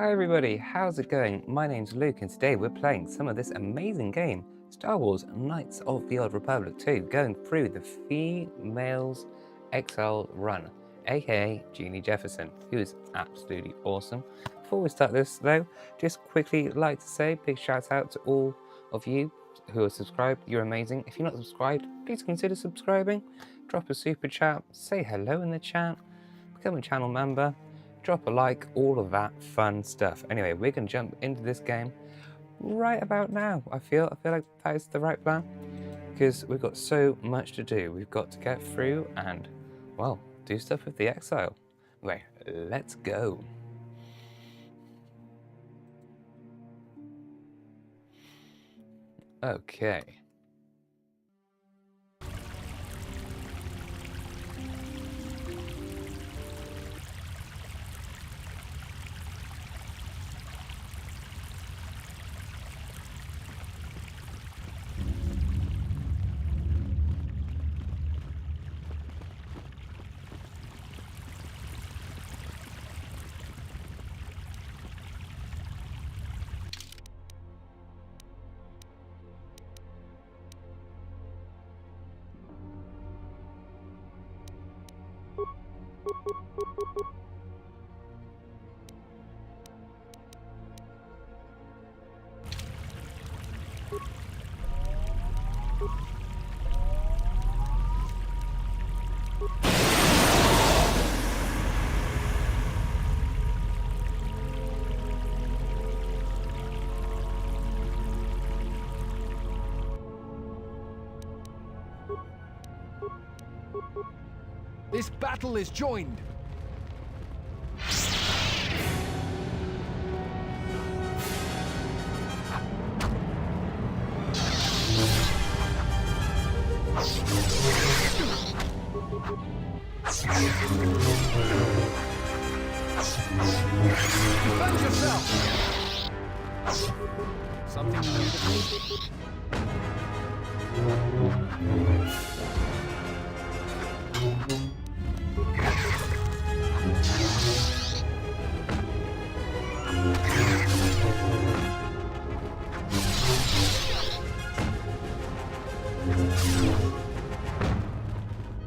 Hi everybody, how's it going? My name's Luke and today we're playing some of this amazing game, Star Wars Knights of the Old Republic 2, going through the Females Exile run, aka Jeannie Jefferson, who is absolutely awesome. Before we start this though, just quickly like to say big shout out to all of you who are subscribed, you're amazing. If you're not subscribed, please consider subscribing, drop a super chat, say hello in the chat, become a channel member, drop a like, all of that fun stuff. Anyway, we're going to jump into this game right about now. I feel like that is the right plan because we've got so much to do. We've got to get through and, well, do stuff with the Exile. Anyway, let's go. Okay. This battle is joined. Defend yourself. Something you need to do?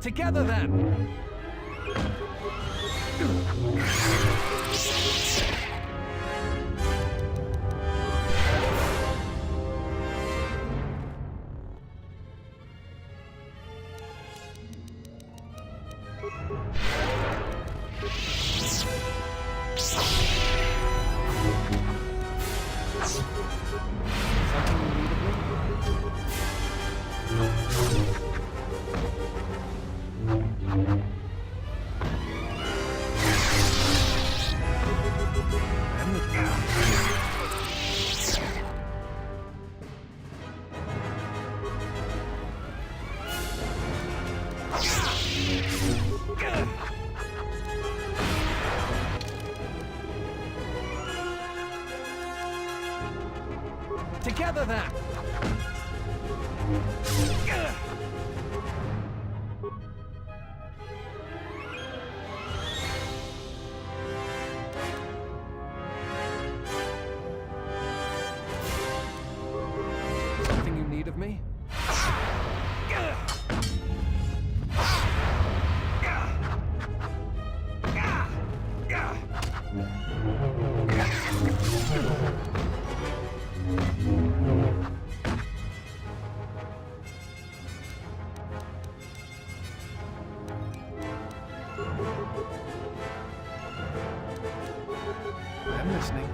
Together then! Together then! Something you need of me? I'm listening.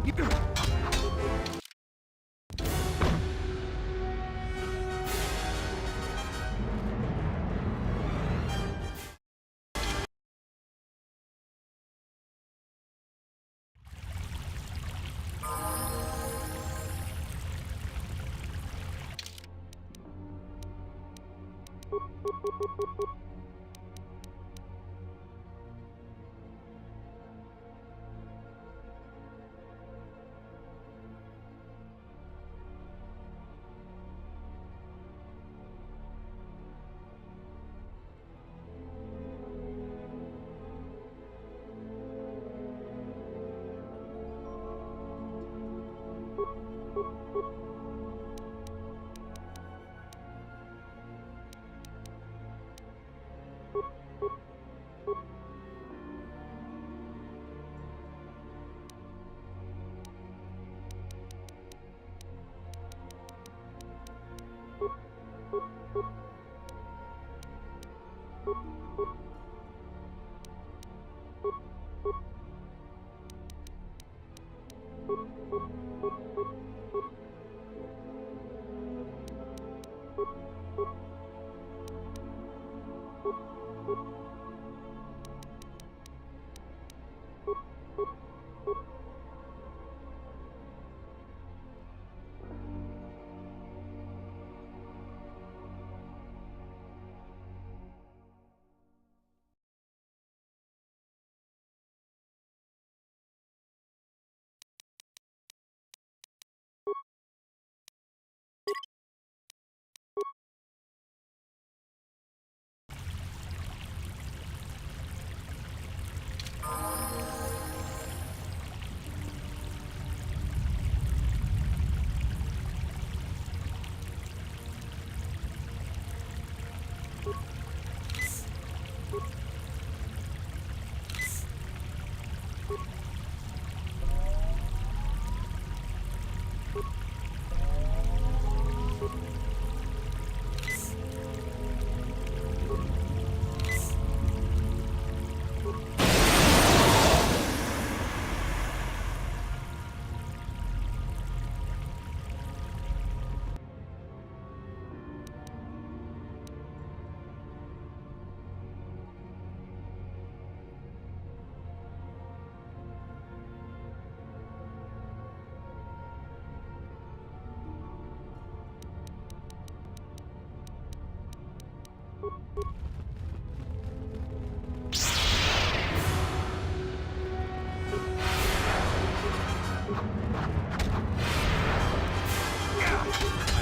I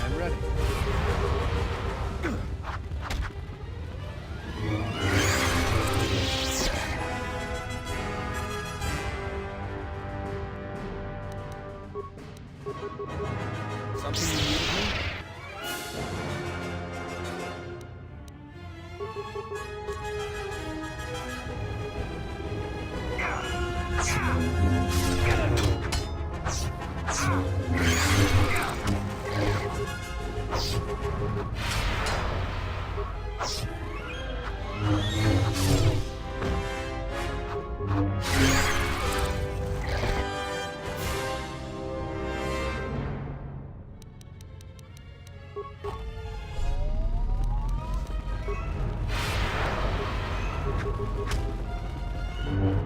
am ready. Something you need of me?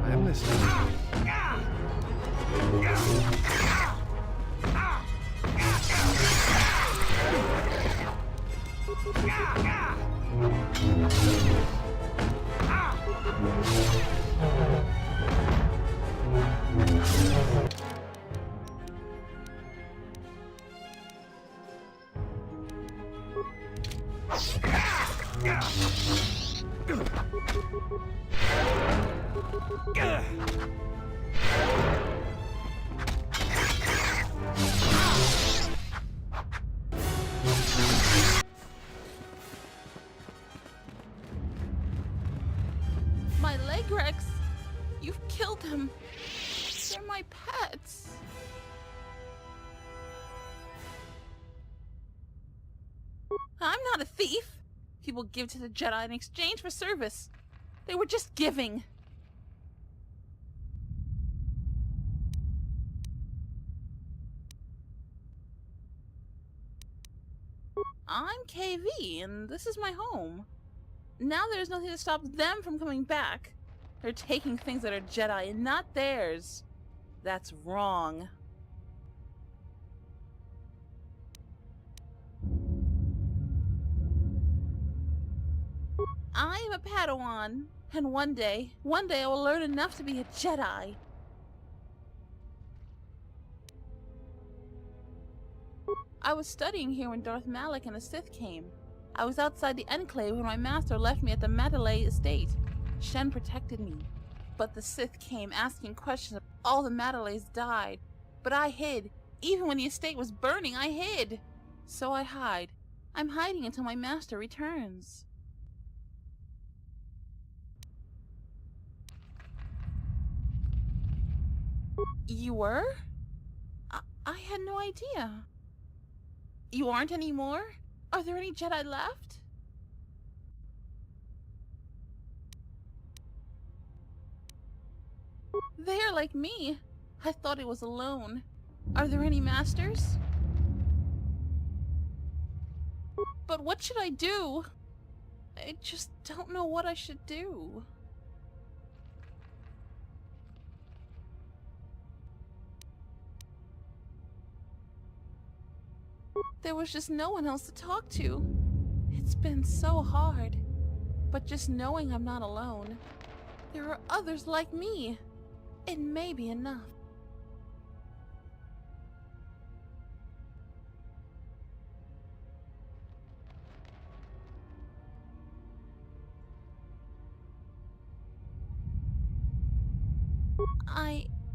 I am listening. My leg Rex! You've killed them! They're my pets! I'm not a thief! People give to the Jedi in exchange for service. They were just giving. I'm KV, and this is my home. Now there's nothing to stop them from coming back. They're taking things that are Jedi and not theirs. That's wrong. I am a Padawan, and one day I will learn enough to be a Jedi. I was studying here when Darth Malak and the Sith came. I was outside the Enclave when my master left me at the Mandalay estate. Shen protected me. But the Sith came asking questions. All the Mandalays died. But I hid. Even when the estate was burning, I hid. So I hide. I'm hiding until my master returns. You were? I had no idea. You aren't anymore? Are there any Jedi left? They're like me. I thought I was alone. Are there any masters? But what should I do? I just don't know what I should do. There was just no one else to talk to. It's been so hard. But just knowing I'm not alone. There are others like me. It may be enough.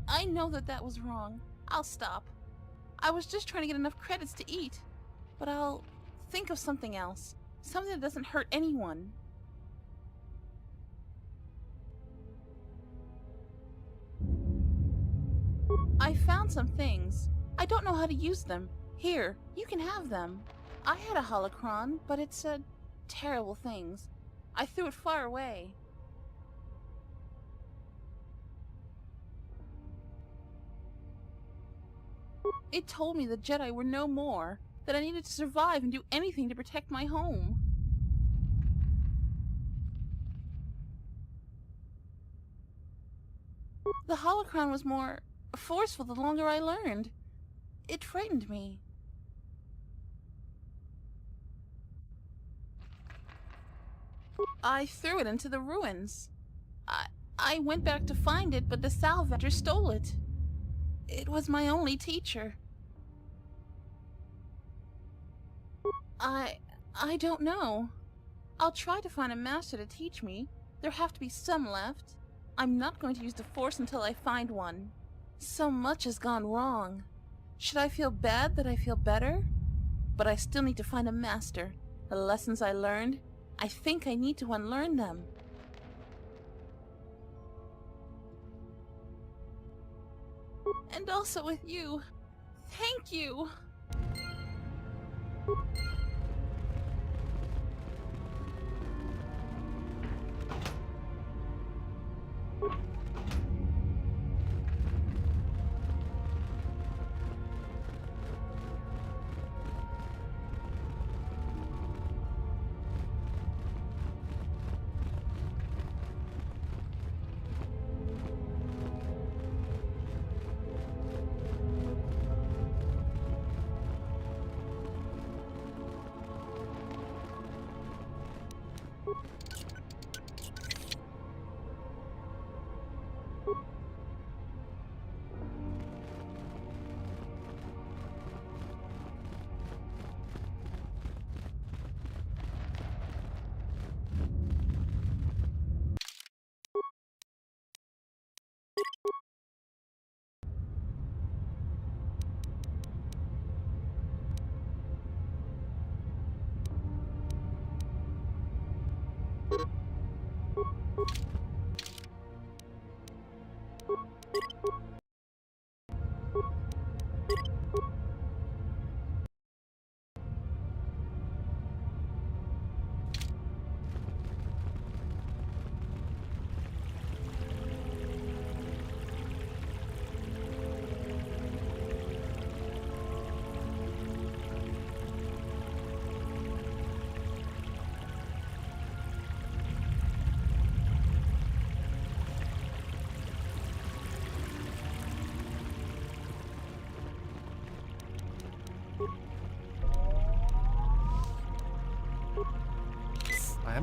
I know that was wrong. I'll stop. I was just trying to get enough credits to eat. But I'll think of something else. Something that doesn't hurt anyone. I found some things. I don't know how to use them. Here, you can have them. I had a holocron, but it said terrible things. I threw it far away. It told me the Jedi were no more, that I needed to survive and do anything to protect my home. The holocron was more forceful the longer I learned. It frightened me. I threw it into the ruins. I went back to find it, but the salvager stole it. It was my only teacher. I don't know. I'll try to find a master to teach me. There have to be some left. I'm not going to use the Force until I find one. So much has gone wrong. Should I feel bad that I feel better? But I still need to find a master. The lessons I learned, I think I need to unlearn them. And also with you. Thank you!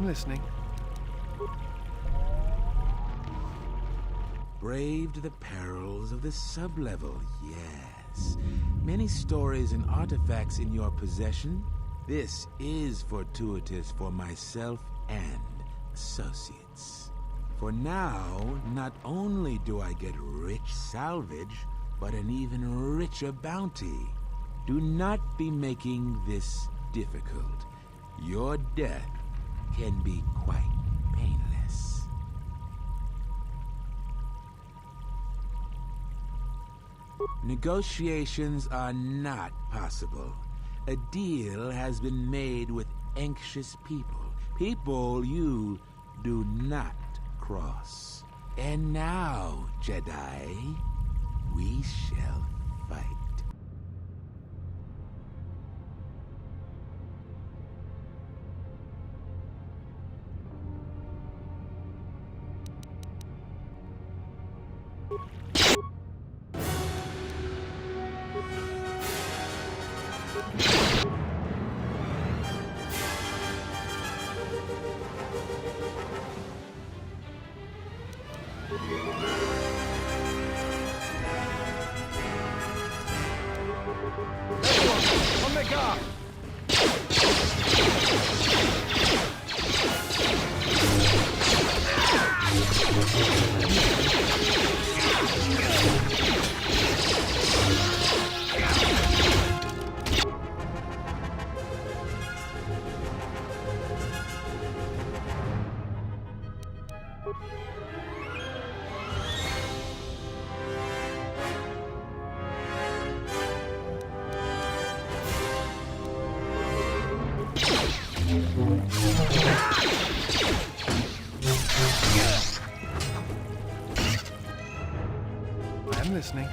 am listening. Braved the perils of the sublevel, yes. Many stories and artifacts in your possession. This is fortuitous for myself and associates. For now, not only do I get rich salvage, but an even richer bounty. Do not be making this difficult. Your death can be quite painless. Negotiations are not possible. A deal has been made with anxious people. People you do not cross. And now, Jedi, we shall fight. On the guard! I am listening.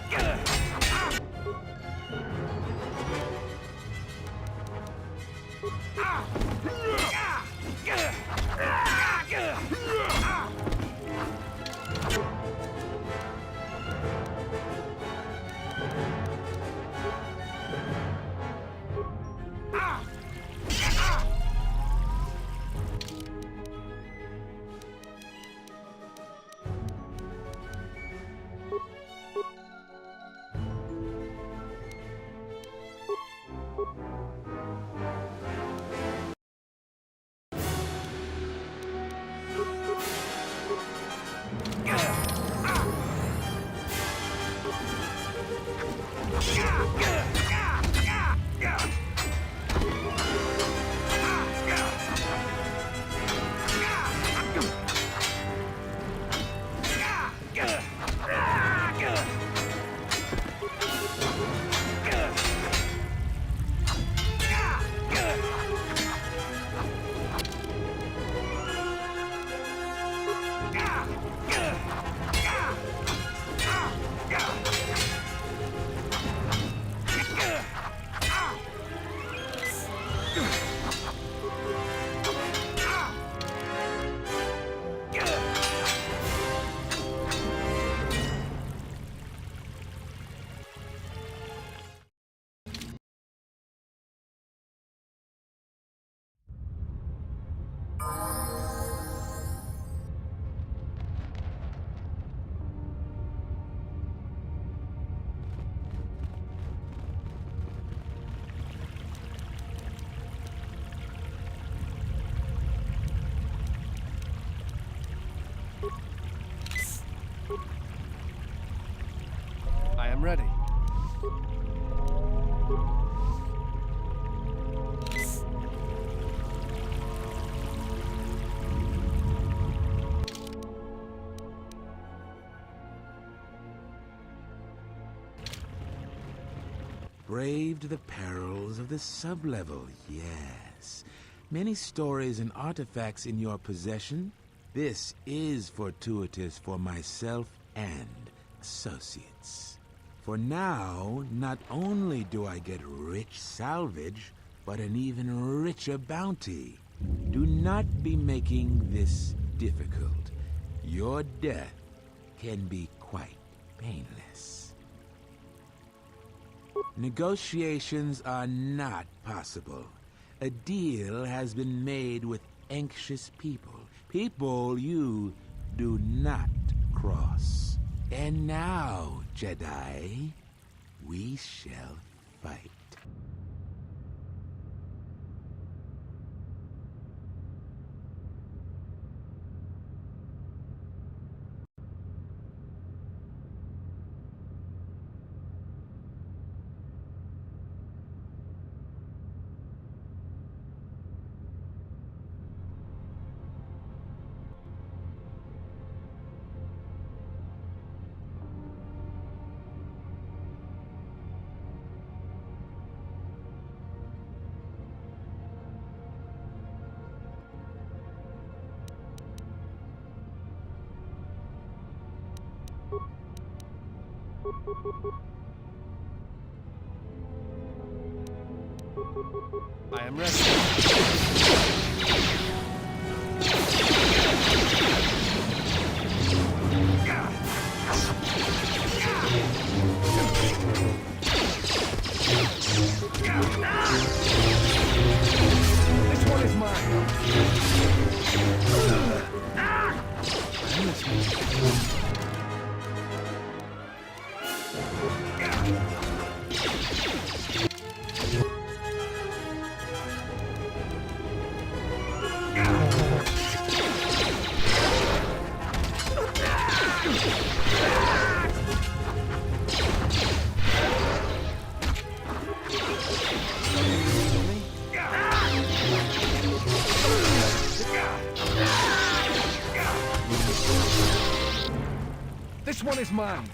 I am ready. Braved the perils of the sublevel, yes. Many stories and artifacts in your possession. This is fortuitous for myself and associates. For now, not only do I get rich salvage, but an even richer bounty. Do not be making this difficult. Your death can be quite painless. Negotiations are not possible. A deal has been made with anxious people. People you do not cross. And now, Jedi, we shall fight. I am ready. This one is mine. I'm listening. This one is mine.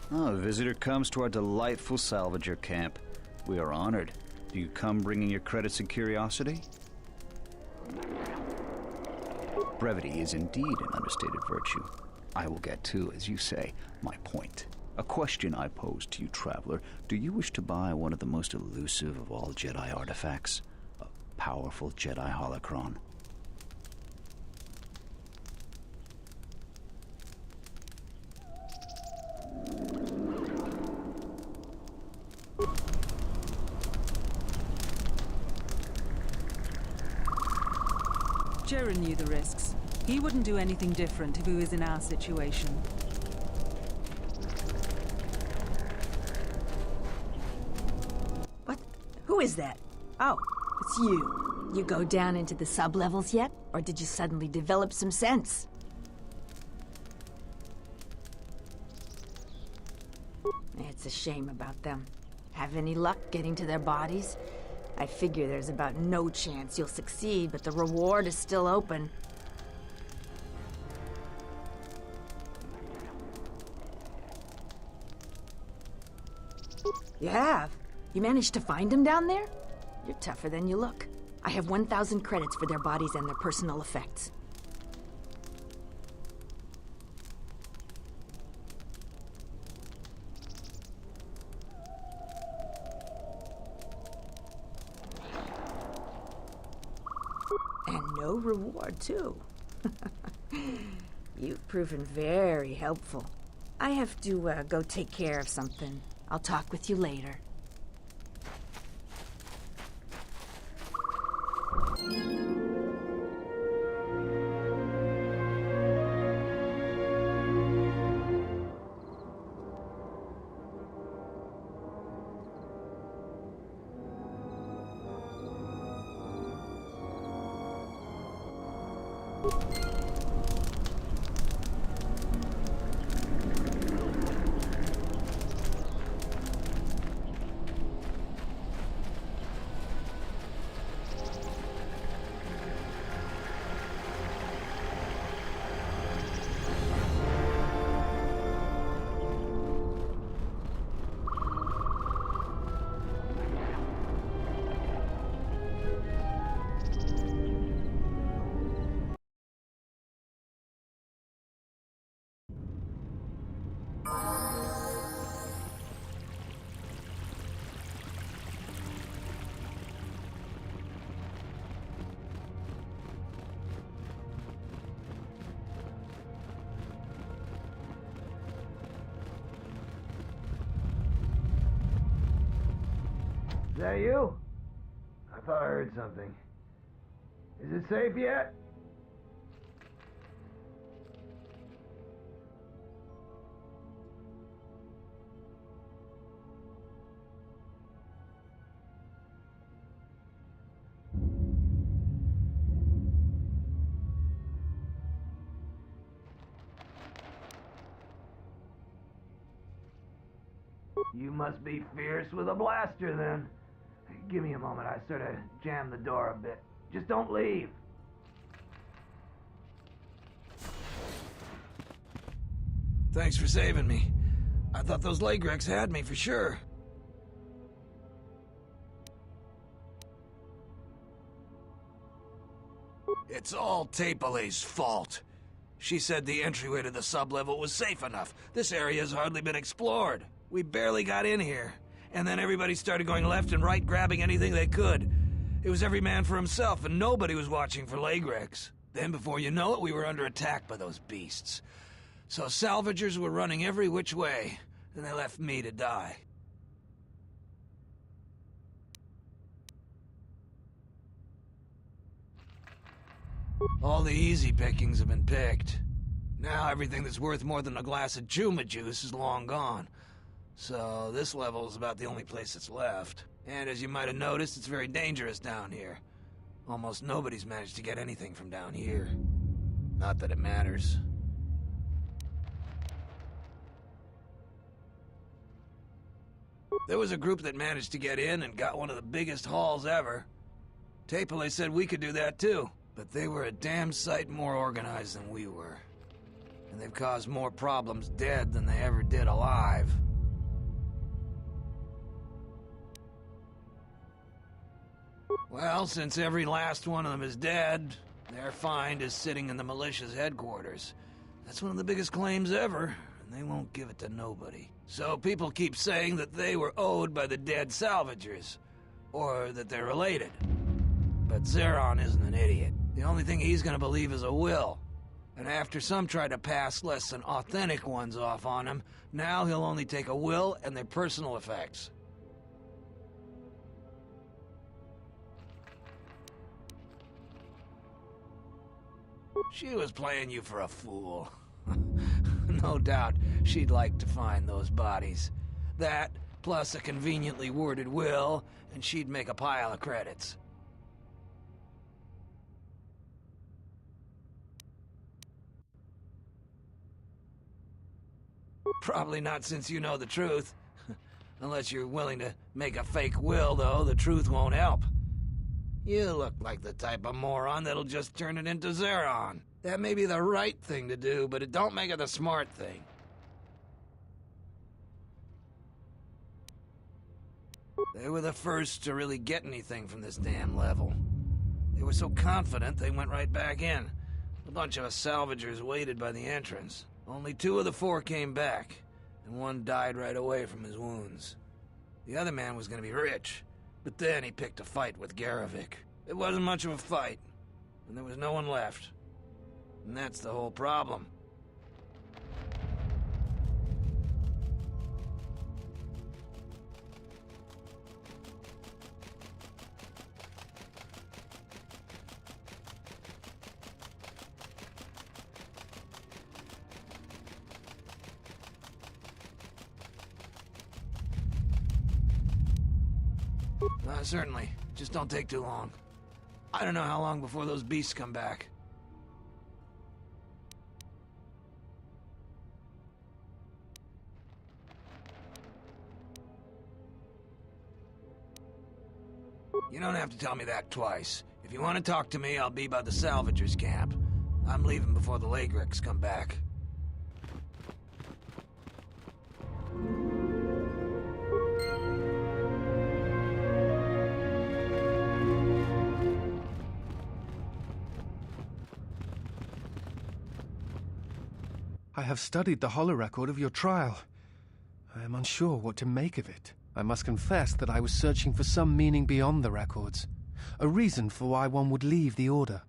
Oh, a visitor comes to our delightful salvager camp. We are honored. Do you come bringing your credits and curiosity? Brevity is indeed an understated virtue. I will get to, as you say, my point. A question I pose to you, traveler. Do you wish to buy one of the most elusive of all Jedi artifacts? A powerful Jedi holocron? Jaren knew the risks. He wouldn't do anything different if he was in our situation. What? Who is that? Oh, it's you. You go down into the sub-levels yet? Or did you suddenly develop some sense? It's a shame about them. Have any luck getting to their bodies? I figure there's about no chance you'll succeed, but the reward is still open. You have? You managed to find them down there? You're tougher than you look. I have 1,000 credits for their bodies and their personal effects. And no reward, too. You've proven very helpful. I have to go take care of something. I'll talk with you later. Is that you? I thought I heard something. Is it safe yet? You must be fierce with a blaster, then. Give me a moment. I sort of jammed the door a bit. Just don't leave. Thanks for saving me. I thought those leg wrecks had me for sure. It's all Tapelay's fault. She said the entryway to the sublevel was safe enough. This area has hardly been explored. We barely got in here. And then everybody started going left and right, grabbing anything they could. It was every man for himself, and nobody was watching for leg wrecks. Then, before you know it, we were under attack by those beasts. So salvagers were running every which way, and they left me to die. All the easy pickings have been picked. Now everything that's worth more than a glass of Juma juice is long gone. So this level is about the only place that's left. And as you might have noticed, it's very dangerous down here. Almost nobody's managed to get anything from down here. Not that it matters. There was a group that managed to get in and got one of the biggest hauls ever. Tapelay said we could do that too, but they were a damn sight more organized than we were. And they've caused more problems dead than they ever did alive. Well, since every last one of them is dead, their find is sitting in the militia's headquarters. That's one of the biggest claims ever, and they won't give it to nobody. So people keep saying that they were owed by the dead salvagers, or that they're related. But Zeron isn't an idiot. The only thing he's gonna believe is a will. And after some try to pass less than authentic ones off on him, now he'll only take a will and their personal effects. She was playing you for a fool. No doubt she'd like to find those bodies. That, plus a conveniently worded will, and she'd make a pile of credits. Probably not, since you know the truth. Unless you're willing to make a fake will, though, the truth won't help. You look like the type of moron that'll just turn it into Zeron. That may be the right thing to do, but it don't make it the smart thing. They were the first to really get anything from this damn level. They were so confident they went right back in. A bunch of us salvagers waited by the entrance. Only 2 of the 4 came back, and 1 died right away from his wounds. The other man was gonna be rich, but then he picked a fight with Garavik. It wasn't much of a fight. and there was no one left. And that's the whole problem. Certainly. Just don't take too long. I don't know how long before those beasts come back. You don't have to tell me that twice. If you want to talk to me, I'll be by the salvagers camp. I'm leaving before the Lagrix come back. I have studied the holorecord of your trial. I am unsure what to make of it. I must confess that I was searching for some meaning beyond the records, a reason for why one would leave the Order.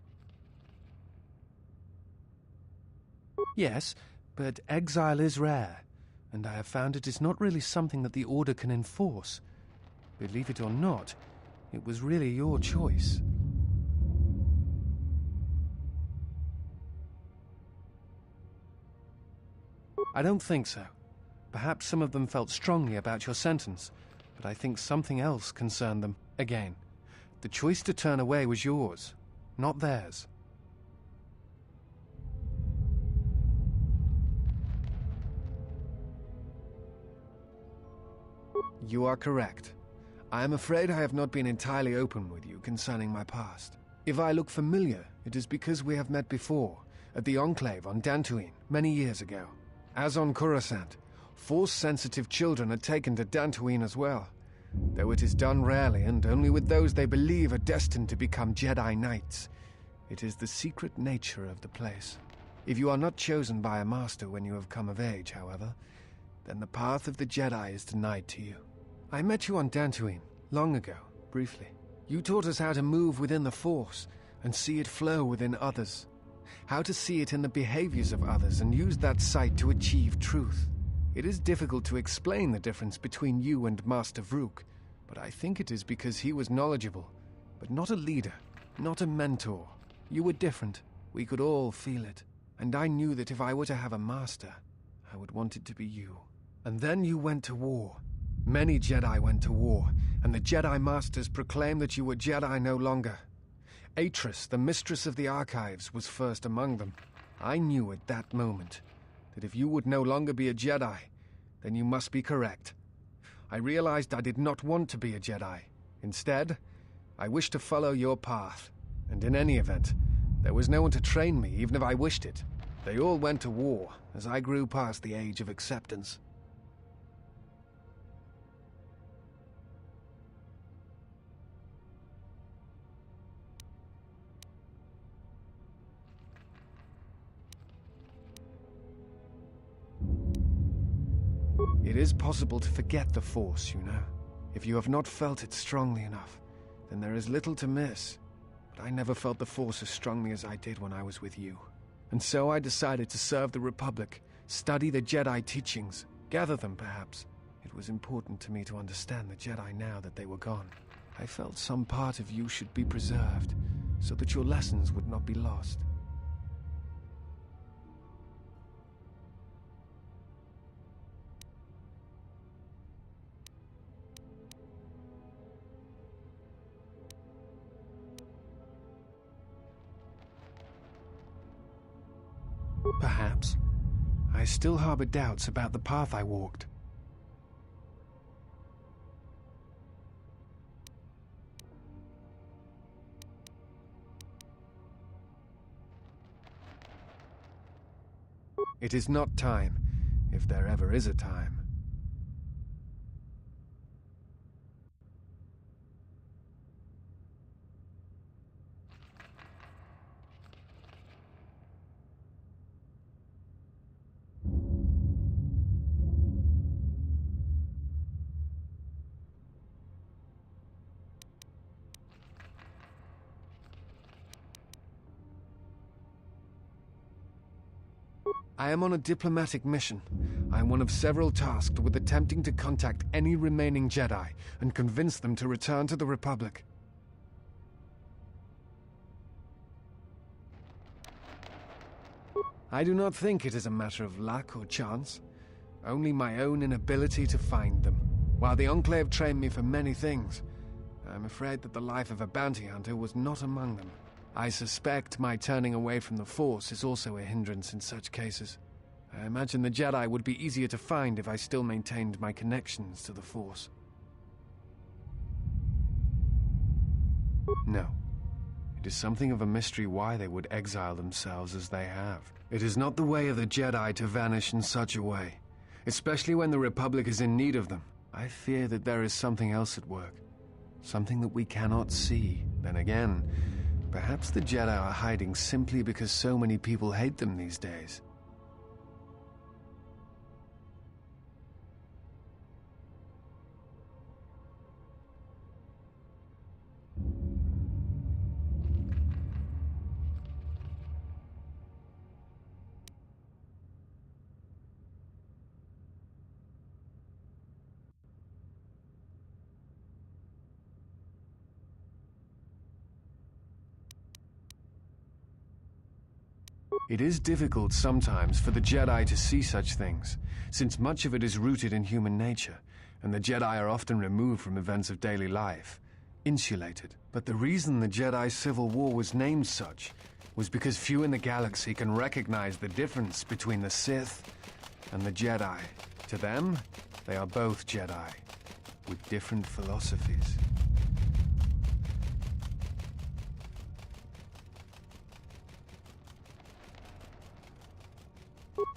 Yes, but exile is rare, and I have found it is not really something that the Order can enforce. Believe it or not, it was really your choice. I don't think so. Perhaps some of them felt strongly about your sentence, but I think something else concerned them. Again, the choice to turn away was yours, not theirs. You are correct. I am afraid I have not been entirely open with you concerning my past. If I look familiar, it is because we have met before, at the Enclave on Dantooine, many years ago. As on Coruscant, Force-sensitive children are taken to Dantooine as well, though it is done rarely and only with those they believe are destined to become Jedi Knights. It is the secret nature of the place. If you are not chosen by a master when you have come of age, however, then the path of the Jedi is denied to you. I met you on Dantooine, long ago, briefly. You taught us how to move within the Force and see it flow within others. How to see it in the behaviors of others and use that sight to achieve truth. It is difficult to explain the difference between you and Master Vrook, but I think it is because he was knowledgeable, but not a leader, not a mentor. You were different. We could all feel it. And I knew that if I were to have a master, I would want it to be you. And then you went to war. Many Jedi went to war, and the Jedi Masters proclaimed that you were Jedi no longer. Atris, the mistress of the archives, was first among them. I knew at that moment that if you would no longer be a Jedi, then you must be correct. I realized I did not want to be a Jedi. Instead, I wished to follow your path. And in any event, there was no one to train me, even if I wished it. They all went to war as I grew past the age of acceptance. It is possible to forget the Force, you know. If you have not felt it strongly enough, then there is little to miss. But I never felt the Force as strongly as I did when I was with you. And so I decided to serve the Republic, study the Jedi teachings, gather them perhaps. It was important to me to understand the Jedi now that they were gone. I felt some part of you should be preserved, so that your lessons would not be lost. Perhaps. I still harbor doubts about the path I walked. It is not time, if there ever is a time. I am on a diplomatic mission. I am one of several tasked with attempting to contact any remaining Jedi and convince them to return to the Republic. I do not think it is a matter of luck or chance, only my own inability to find them. While the Enclave trained me for many things, I am afraid that the life of a bounty hunter was not among them. I suspect my turning away from the Force is also a hindrance in such cases. I imagine the Jedi would be easier to find if I still maintained my connections to the Force. No. It is something of a mystery why they would exile themselves as they have. It is not the way of the Jedi to vanish in such a way, especially when the Republic is in need of them. I fear that there is something else at work, something that we cannot see. Then again, perhaps the Jedi are hiding simply because so many people hate them these days. It is difficult sometimes for the Jedi to see such things, since much of it is rooted in human nature, and the Jedi are often removed from events of daily life, insulated. But the reason the Jedi Civil War was named such was because few in the galaxy can recognize the difference between the Sith and the Jedi. To them, they are both Jedi, with different philosophies.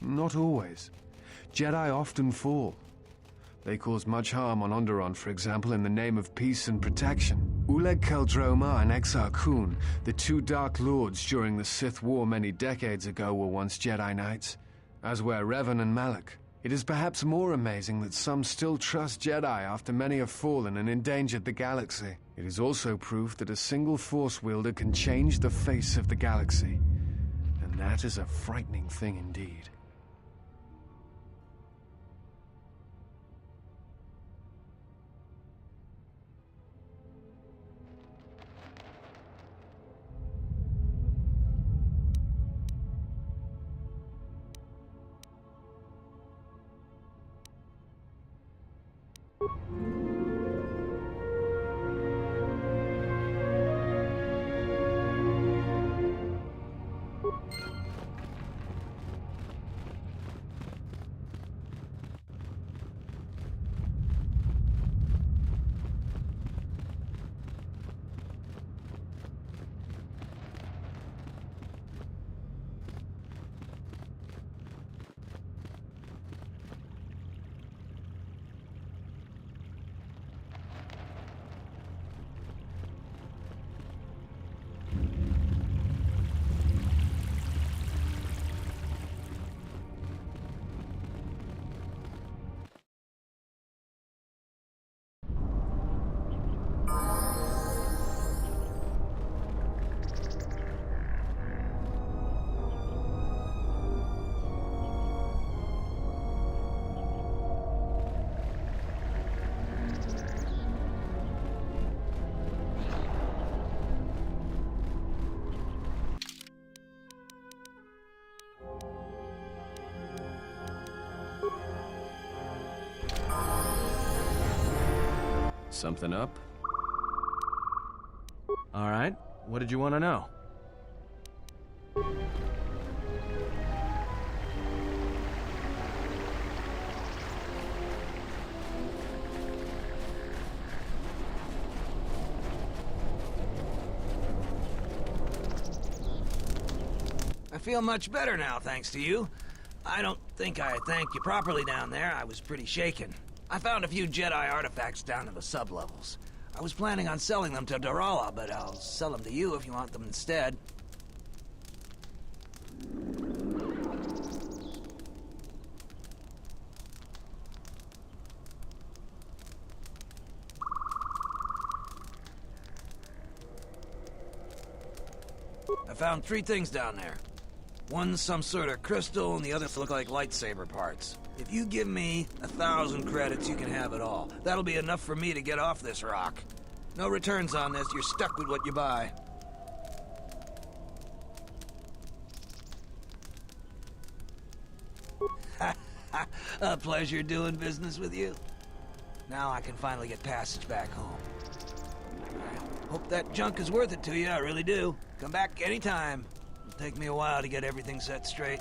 Not always. Jedi often fall. They cause much harm on Onderon, for example, in the name of peace and protection. Uleg Keldroma and Exar Kun, the two Dark Lords during the Sith War many decades ago, were once Jedi Knights, as were Revan and Malak. It is perhaps more amazing that some still trust Jedi after many have fallen and endangered the galaxy. It is also proof that a single Force wielder can change the face of the galaxy, and that is a frightening thing indeed. Something up? All right, what did you want to know? I feel much better now, thanks to you. I don't think I thanked you properly down there. I was pretty shaken. I found a few Jedi artifacts down in the sublevels. I was planning on selling them to Darala, but I'll sell them to you if you want them instead. I found 3 things down there. One's some sort of crystal and the others look like lightsaber parts. If you give me 1,000 credits, you can have it all. That'll be enough for me to get off this rock. No returns on this, you're stuck with what you buy. A pleasure doing business with you. Now I can finally get passage back home. I hope that junk is worth it to you, I really do. Come back anytime. It'll take me a while to get everything set straight.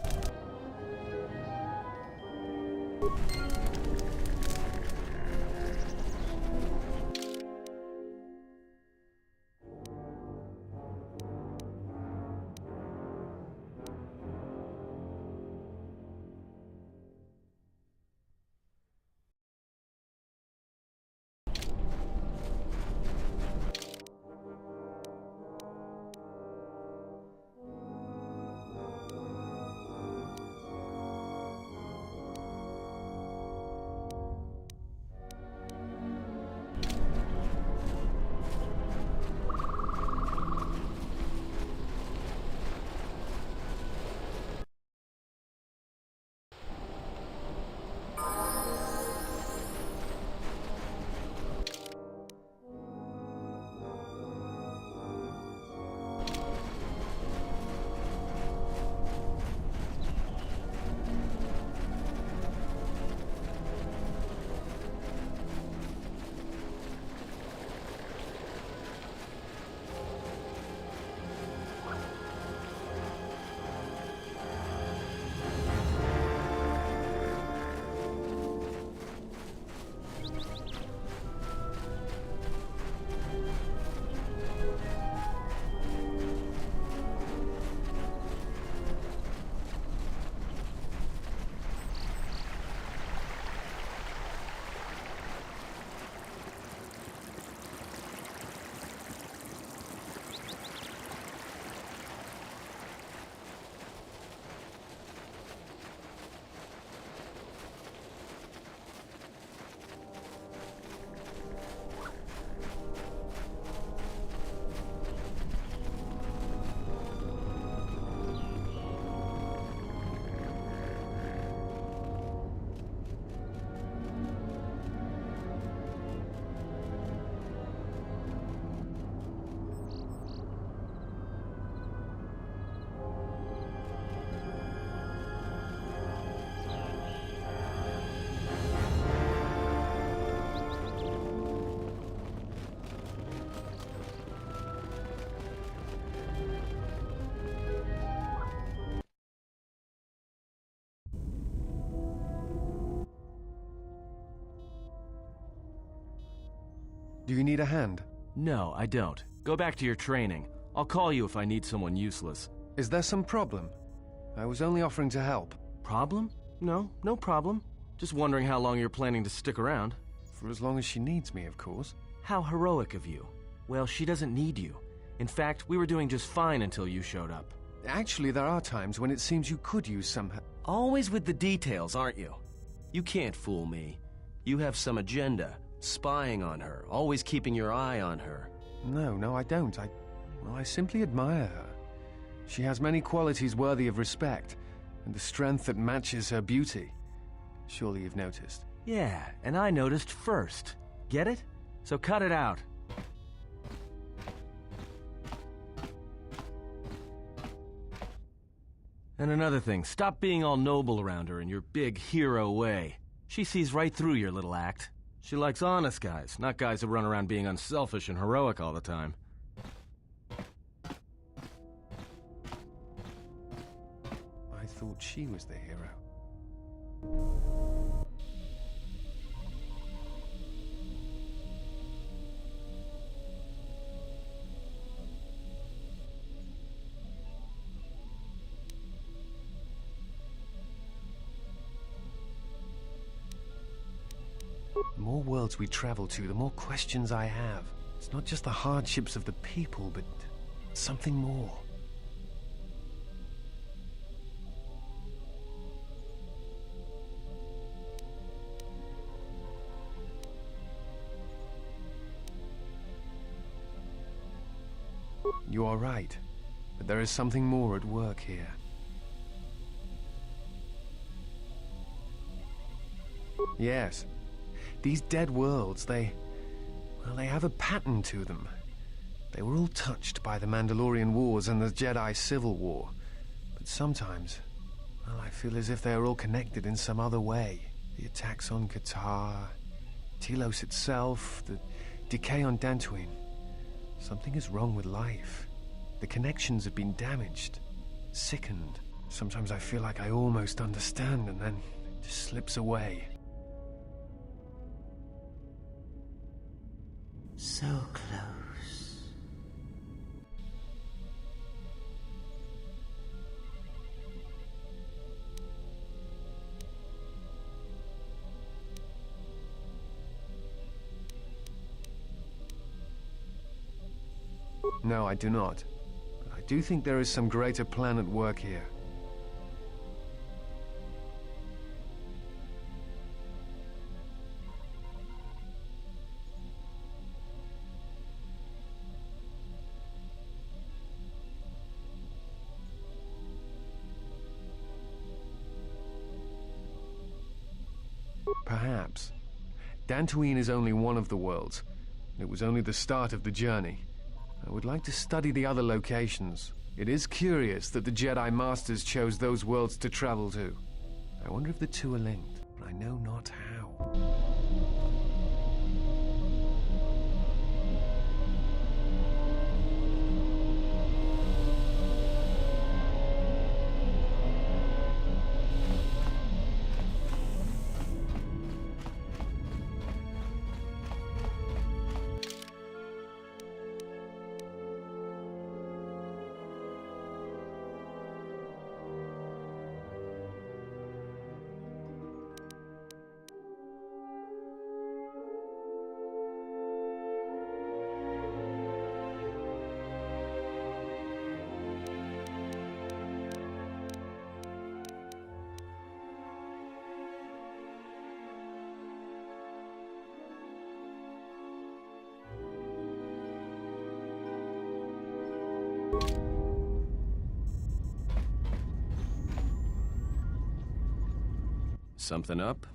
Do you need a hand? No, I don't. Go back to your training. I'll call you if I need someone useless. Is there some problem? I was only offering to help. Problem? No, no problem. Just wondering how long you're planning to stick around. For as long as she needs me, of course. How heroic of you. Well, she doesn't need you. In fact, we were doing just fine until you showed up. Actually, there are times when it seems you could use some Always with the details, aren't you? You can't fool me. You have some agenda. Spying on her, always keeping your eye on her. No, I don't. I simply admire her. She has many qualities worthy of respect, and the strength that matches her beauty. Surely you've noticed. Yeah, and I noticed first. Get it? So cut it out. And another thing, stop being all noble around her in your big hero way. She sees right through your little act. She likes honest guys, not guys who run around being unselfish and heroic all the time. I thought she was the hero. The more worlds we travel to, the more questions I have. It's not just the hardships of the people, but something more. You are right, but there is something more at work here. Yes. These dead worlds, they have a pattern to them. They were all touched by the Mandalorian Wars and the Jedi Civil War. But sometimes, well, I feel as if they are all connected in some other way. The attacks on Kotor, Telos itself, the decay on Dantooine. Something is wrong with life. The connections have been damaged, sickened. Sometimes I feel like I almost understand, and then it just slips away. So close. No, I do not. But I do think there is some greater plan at work here. Perhaps. Dantooine is only one of the worlds. It was only the start of the journey. I would like to study the other locations. It is curious that the Jedi Masters chose those worlds to travel to. I wonder if the two are linked, but I know not how. Something up?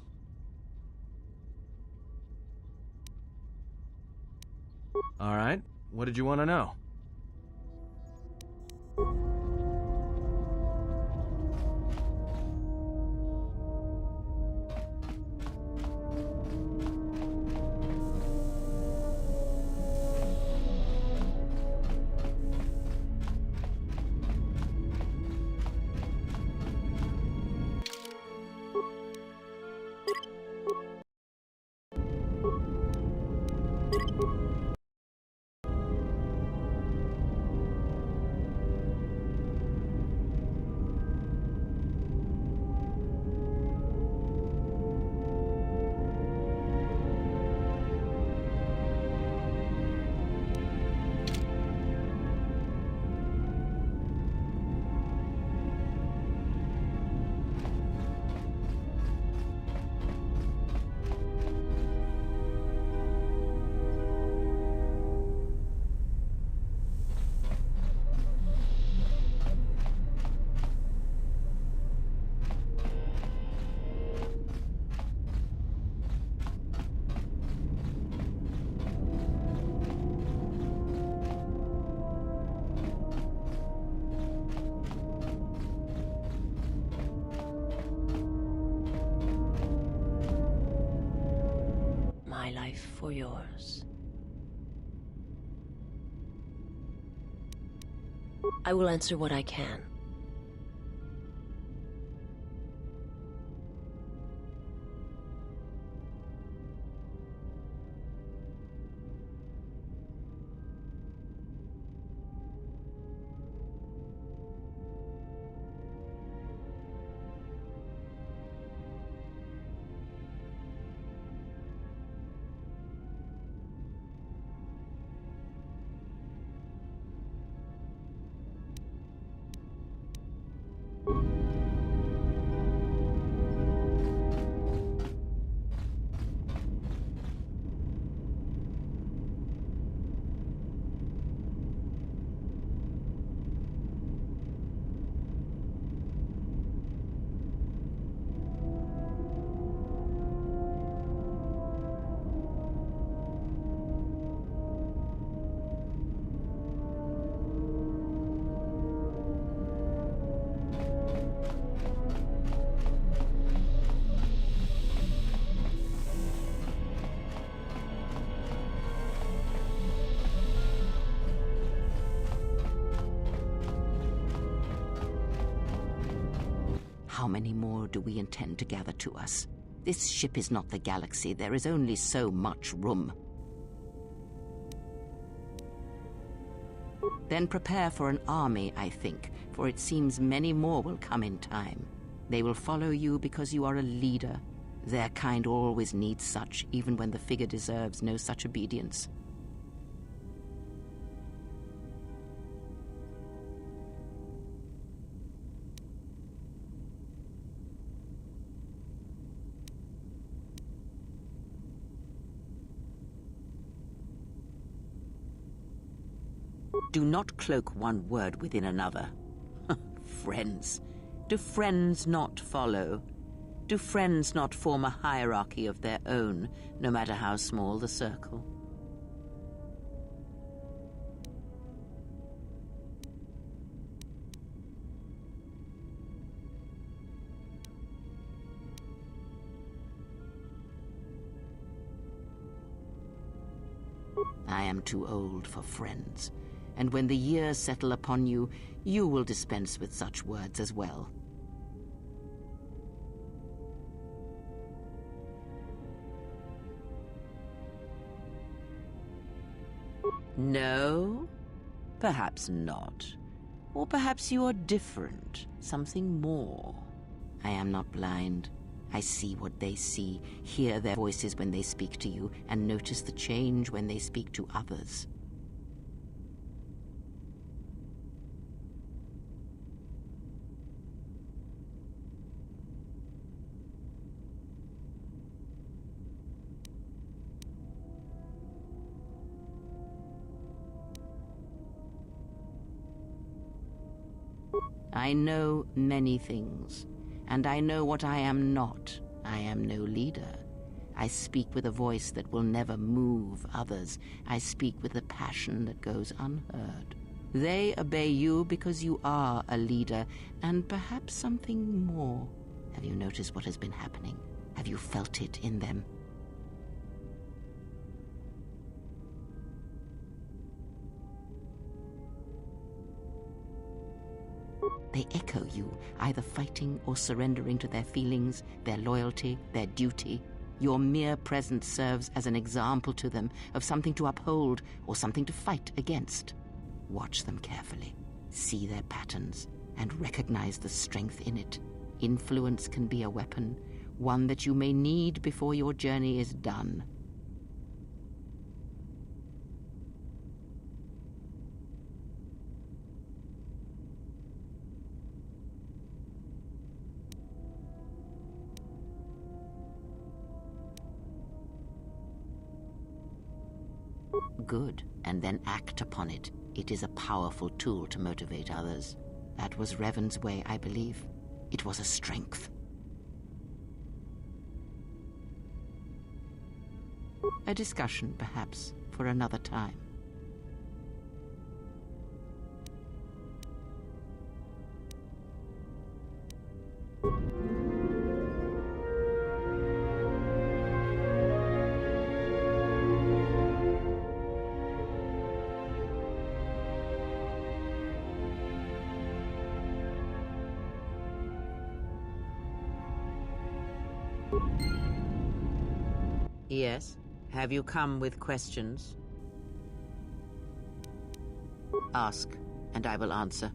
All right. What did you want to know? My life for yours. I will answer what I can. How many more do we intend to gather to us? This ship is not the Galaxy. There is only so much room. Then prepare for an army, I think, for it seems many more will come in time. They will follow you because you are a leader. Their kind always needs such, even when the figure deserves no such obedience. Do not cloak one word within another. Friends. Do friends not follow? Do friends not form a hierarchy of their own, no matter how small the circle? I am too old for friends. And when the years settle upon you, you will dispense with such words as well. No? Perhaps not. Or perhaps you are different, something more. I am not blind. I see what they see, hear their voices when they speak to you, and notice the change when they speak to others. I know many things, and I know what I am not. I am no leader. I speak with a voice that will never move others. I speak with a passion that goes unheard. They obey you because you are a leader, and perhaps something more. Have you noticed what has been happening? Have you felt it in them? They echo you, either fighting or surrendering to their feelings, their loyalty, their duty. Your mere presence serves as an example to them of something to uphold or something to fight against. Watch them carefully, see their patterns, and recognize the strength in it. Influence can be a weapon, one that you may need before your journey is done. Good, and then act upon it. It is a powerful tool to motivate others. That was Revan's way, I believe. It was a strength. A discussion, perhaps, for another time. Yes? Have you come with questions? Ask, and I will answer.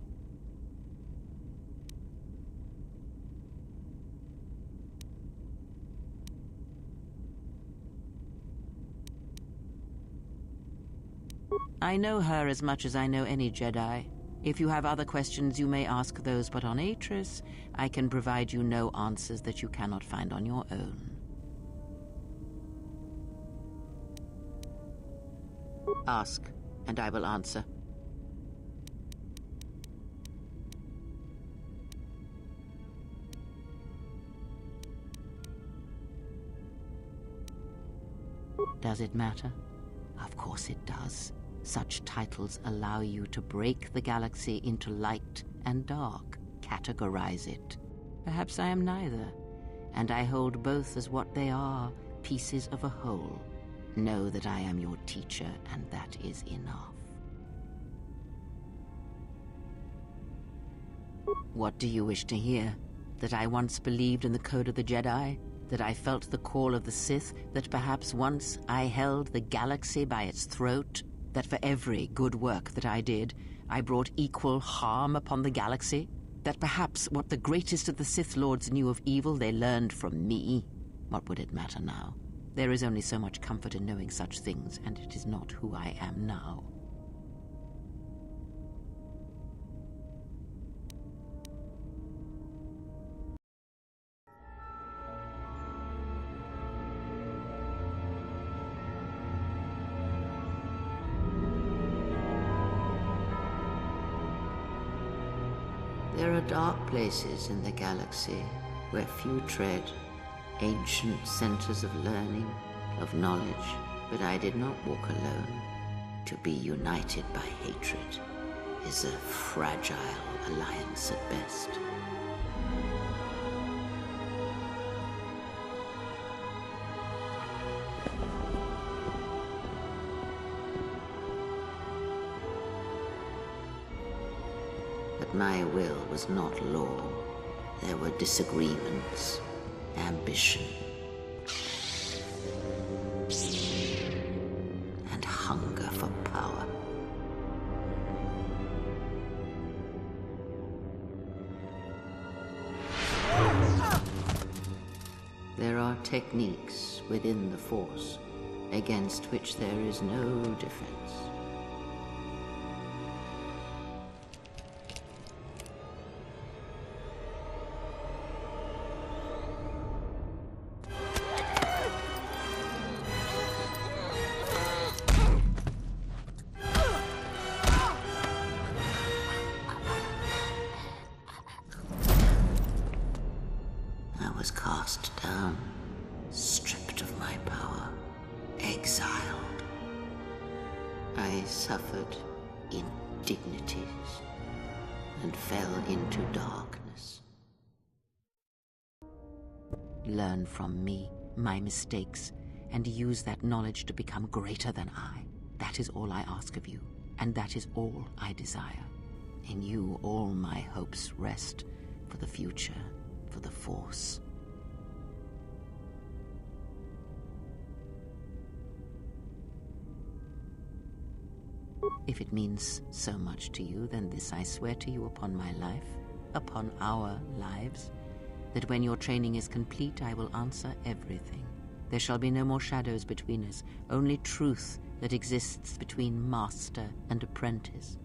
I know her as much as I know any Jedi. If you have other questions, you may ask those, but on Atris, I can provide you no answers that you cannot find on your own. Ask, and I will answer. Does it matter? Of course it does. Such titles allow you to break the galaxy into light and dark, categorize it. Perhaps I am neither, and I hold both as what they are, pieces of a whole. Know that I am your teacher, and that is enough. What do you wish to hear? That I once believed in the code of the Jedi? That I felt the call of the Sith? That perhaps once I held the galaxy by its throat? That for every good work that I did, I brought equal harm upon the galaxy? That perhaps what the greatest of the Sith Lords knew of evil they learned from me? What would it matter now? There is only so much comfort in knowing such things, and it is not who I am now. There are dark places in the galaxy where few tread, ancient centers of learning, of knowledge, but I did not walk alone. To be united by hatred is a fragile alliance at best. But my will was not law. There were disagreements, ambition, and hunger for power. There are techniques within the Force against which there is no defense. I was cast down, stripped of my power, exiled. I suffered indignities and fell into darkness. Learn from me, my mistakes, and use that knowledge to become greater than I. That is all I ask of you, and that is all I desire. In you all my hopes rest for the future, for the Force. If it means so much to you, then this I swear to you upon my life, upon our lives, that when your training is complete, I will answer everything. There shall be no more shadows between us, only truth that exists between master and apprentice.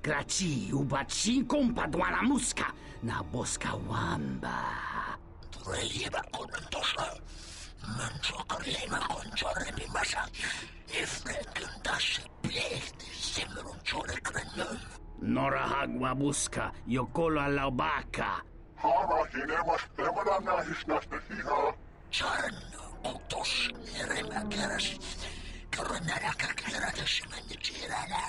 Graci ubaci kompadła na muska na boska wamba. Turelieba kontosa. Mancho korlema konchore bimasa. Ifrekun dashi plehti simrun chore krenun. Nora hagwa buska yokola laubaka. Hara hinemas temana hisnasta hiha. Charn kutos nerema keras. Koronara kaklerata simenditirana.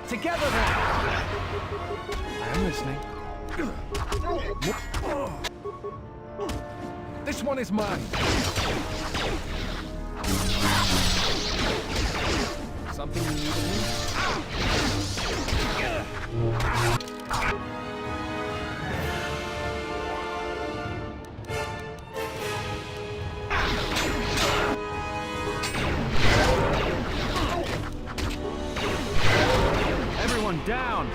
Together then! I am listening. This one is mine. Something you need of me? Everyone down!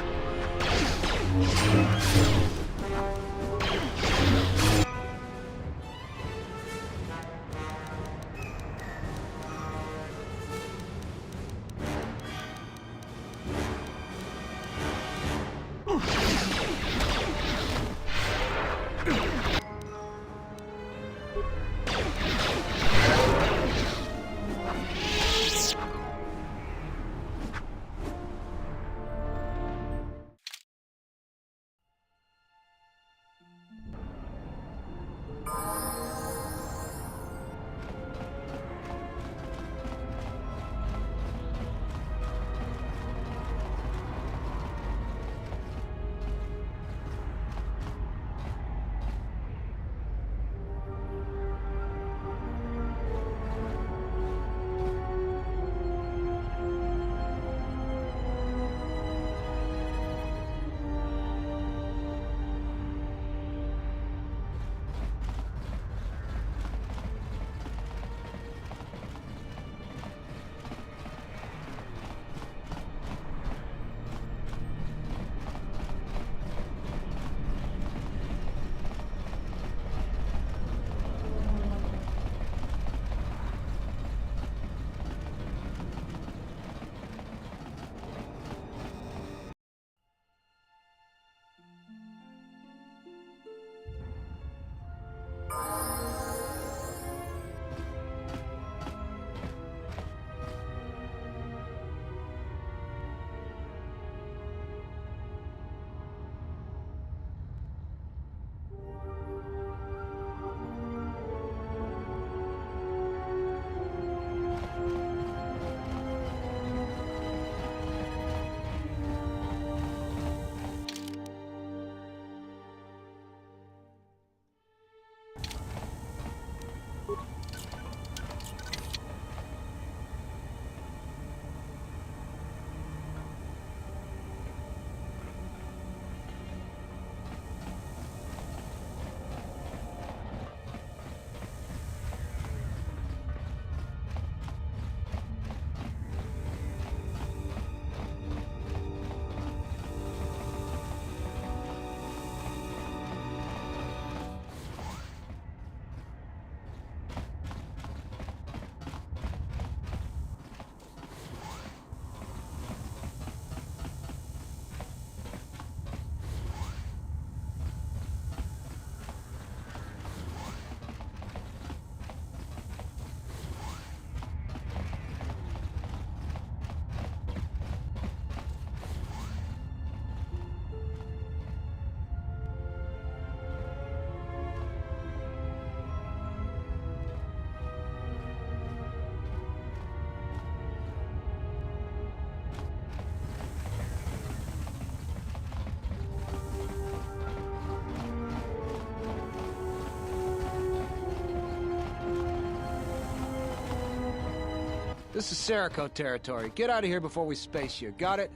This is Serico territory. Get out of here before we space you. Got it?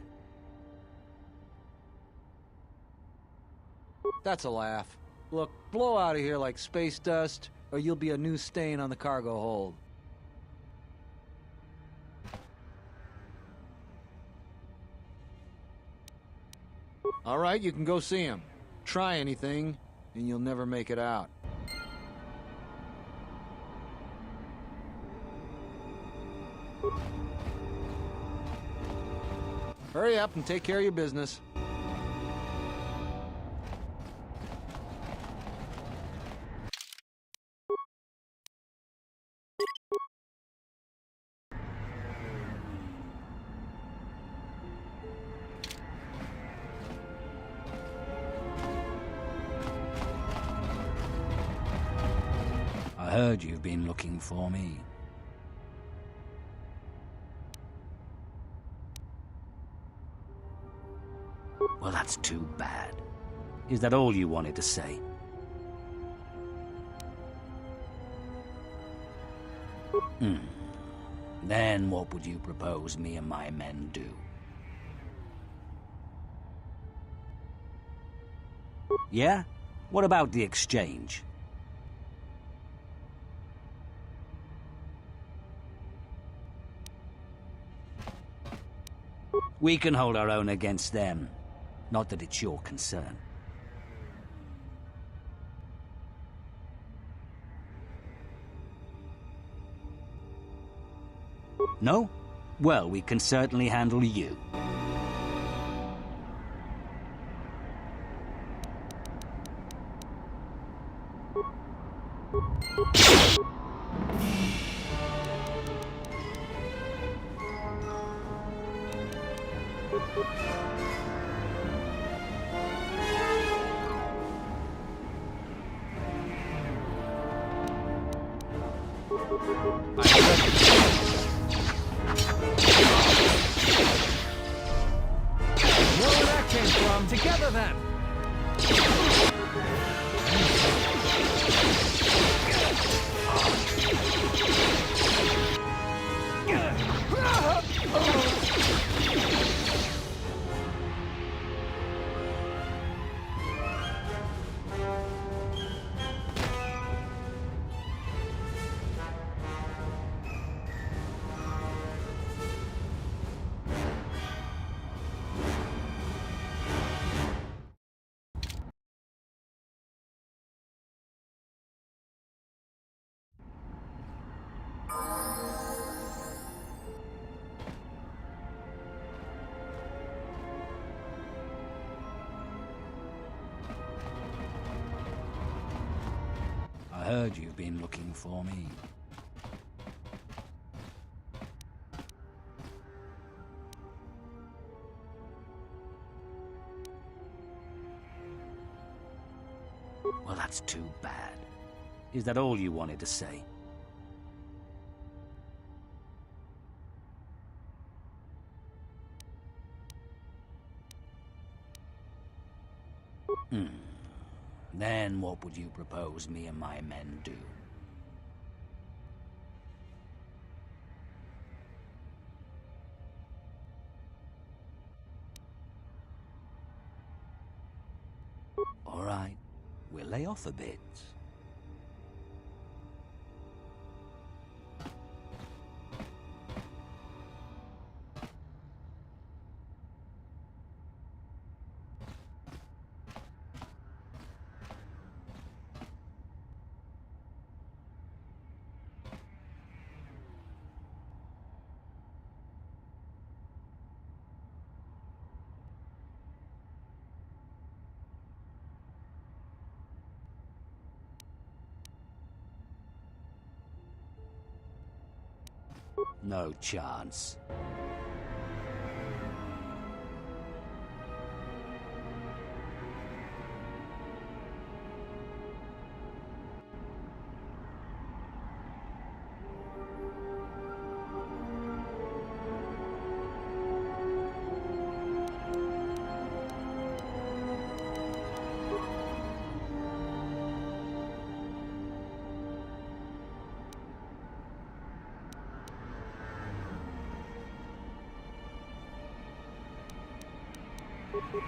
That's a laugh. Look, blow out of here like space dust, or you'll be a new stain on the cargo hold. All right, you can go see him. Try anything, and you'll never make it out. Hurry up and take care of your business. I heard you've been looking for me. Well, that's too bad. Is that all you wanted to say? Then what would you propose me and my men do? Yeah? What about the exchange? We can hold our own against them. Not that it's your concern. No? Well, we can certainly handle you. Where that came from? Together then! I heard you've been looking for me. Well, that's too bad. Is that all you wanted to say? Then what would you propose me and my men do? All right, we'll lay off a bit. No chance. More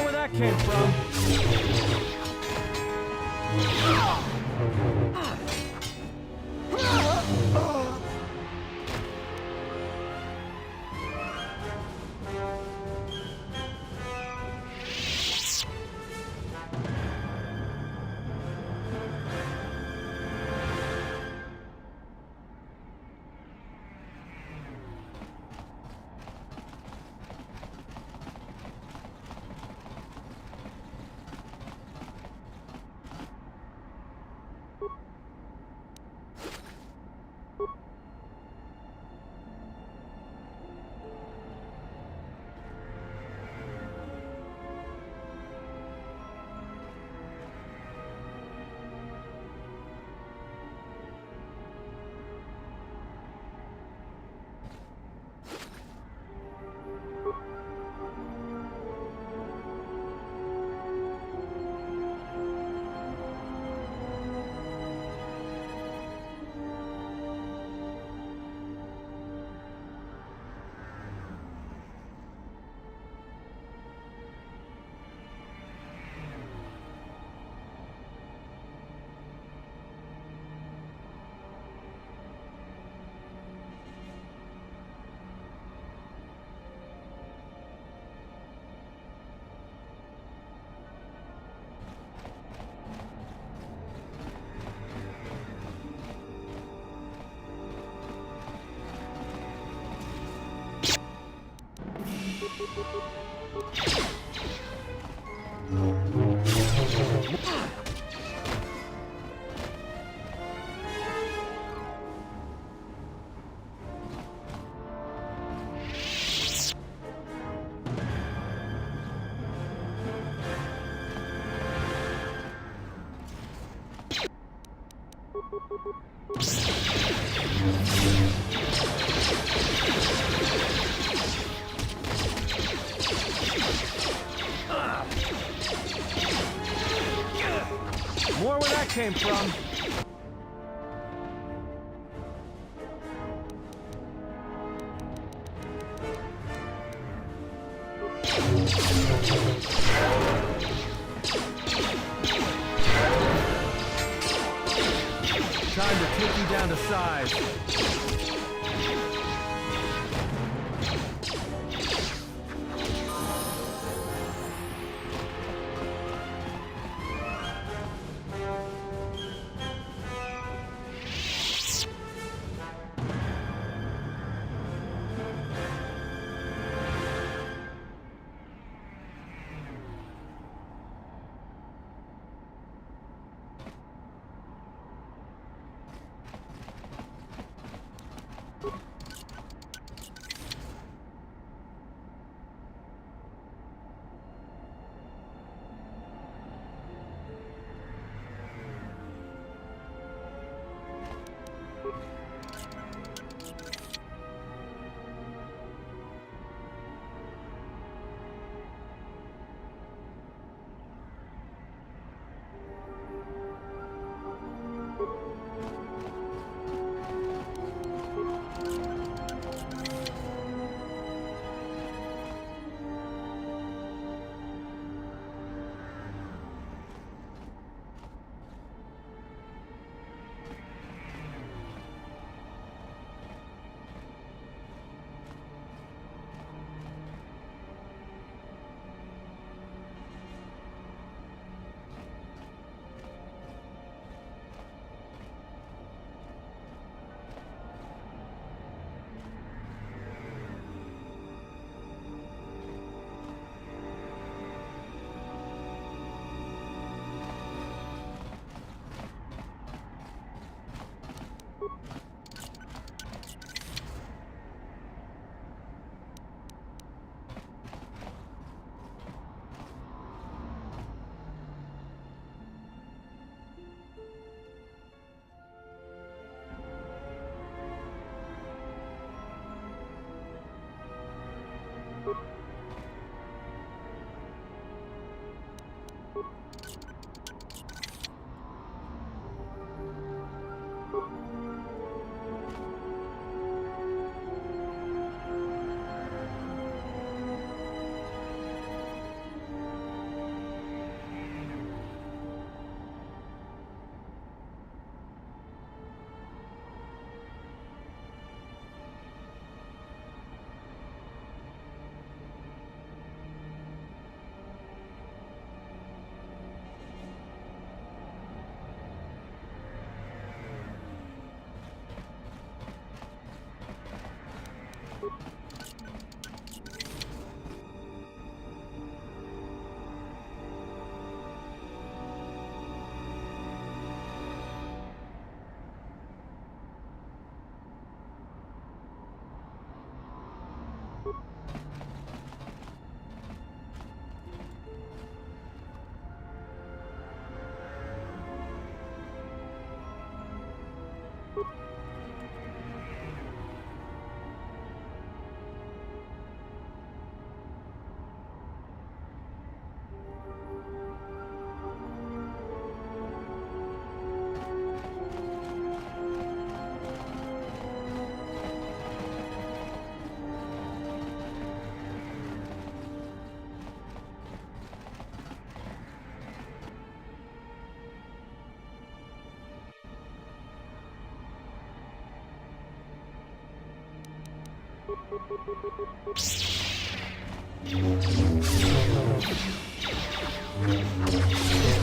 where that came from. More where that came from. Time to take you down to size.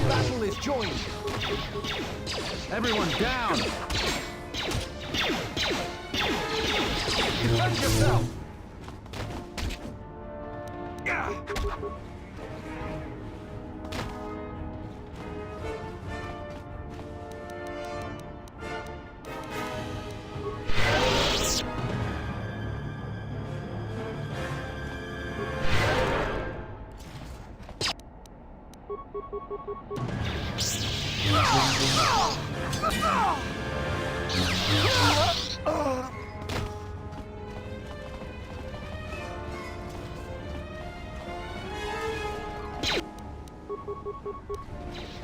Battle is joined. Everyone down. Defend yourself.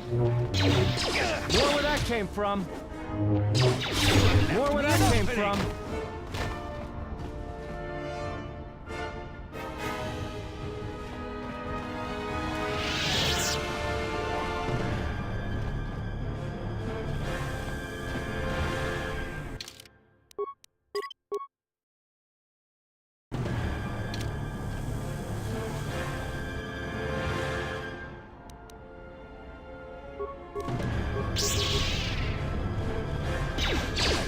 More where that came from. More where that came from.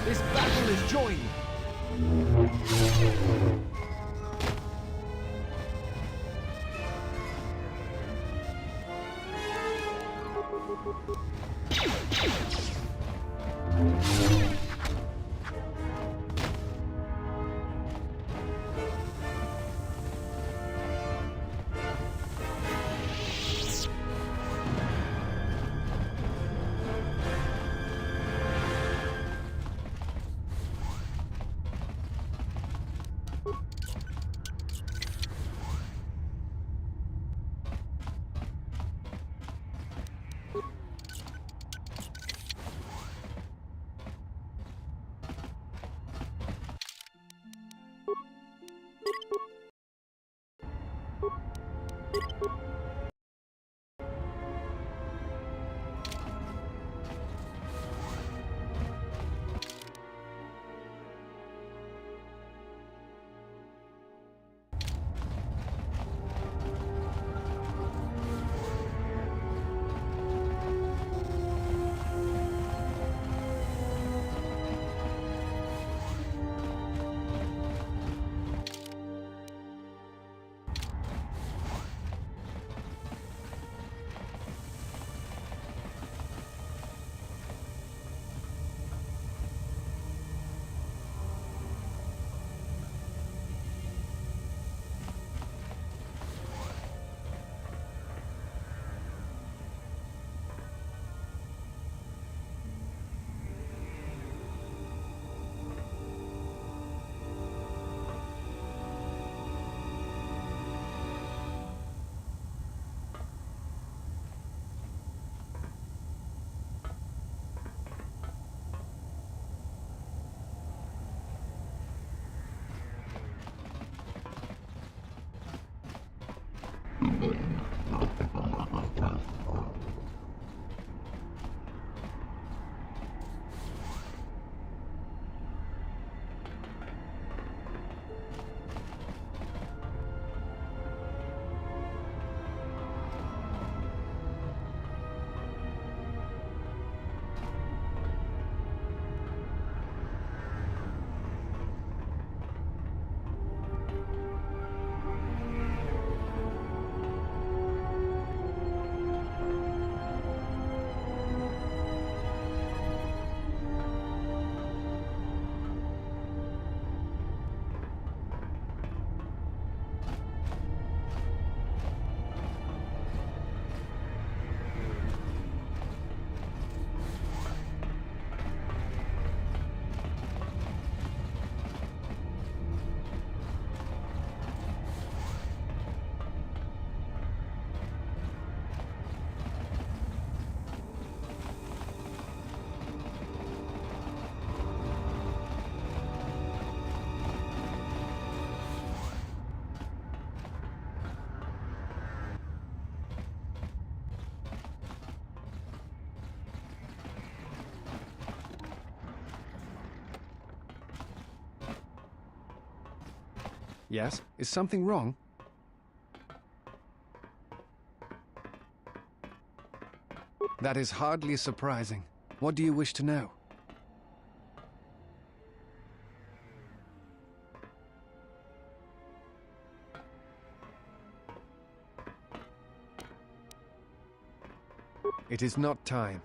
This battle is joined. Yes? Is something wrong? That is hardly surprising. What do you wish to know? It is not time,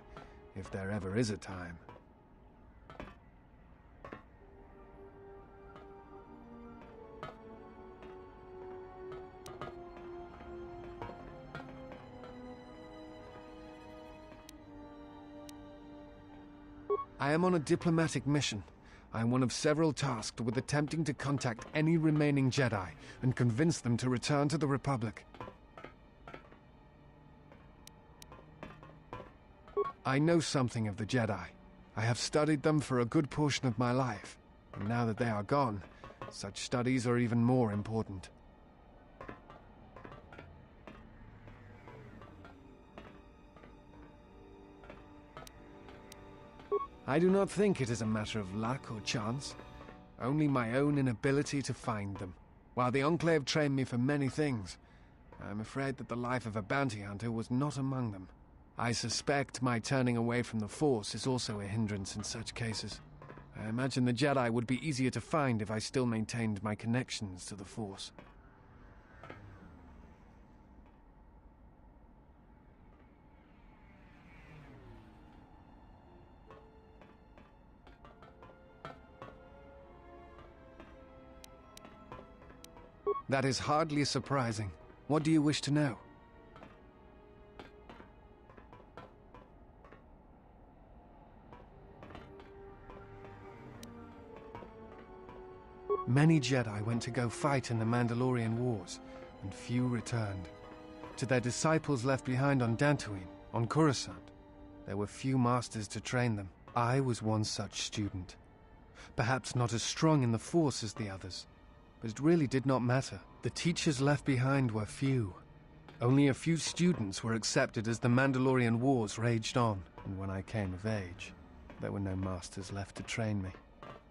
if there ever is a time. I am on a diplomatic mission. I am one of several tasked with attempting to contact any remaining Jedi and convince them to return to the Republic. I know something of the Jedi. I have studied them for a good portion of my life, and now that they are gone, such studies are even more important. I do not think it is a matter of luck or chance, only my own inability to find them. While the Enclave trained me for many things, I am afraid that the life of a bounty hunter was not among them. I suspect my turning away from the Force is also a hindrance in such cases. I imagine the Jedi would be easier to find if I still maintained my connections to the Force. That is hardly surprising. What do you wish to know? Many Jedi went to go fight in the Mandalorian Wars, and few returned. To their disciples left behind on Dantooine, on Coruscant, there were few masters to train them. I was one such student. Perhaps not as strong in the Force as the others, but it really did not matter. The teachers left behind were few. Only a few students were accepted as the Mandalorian Wars raged on, and when I came of age, there were no masters left to train me.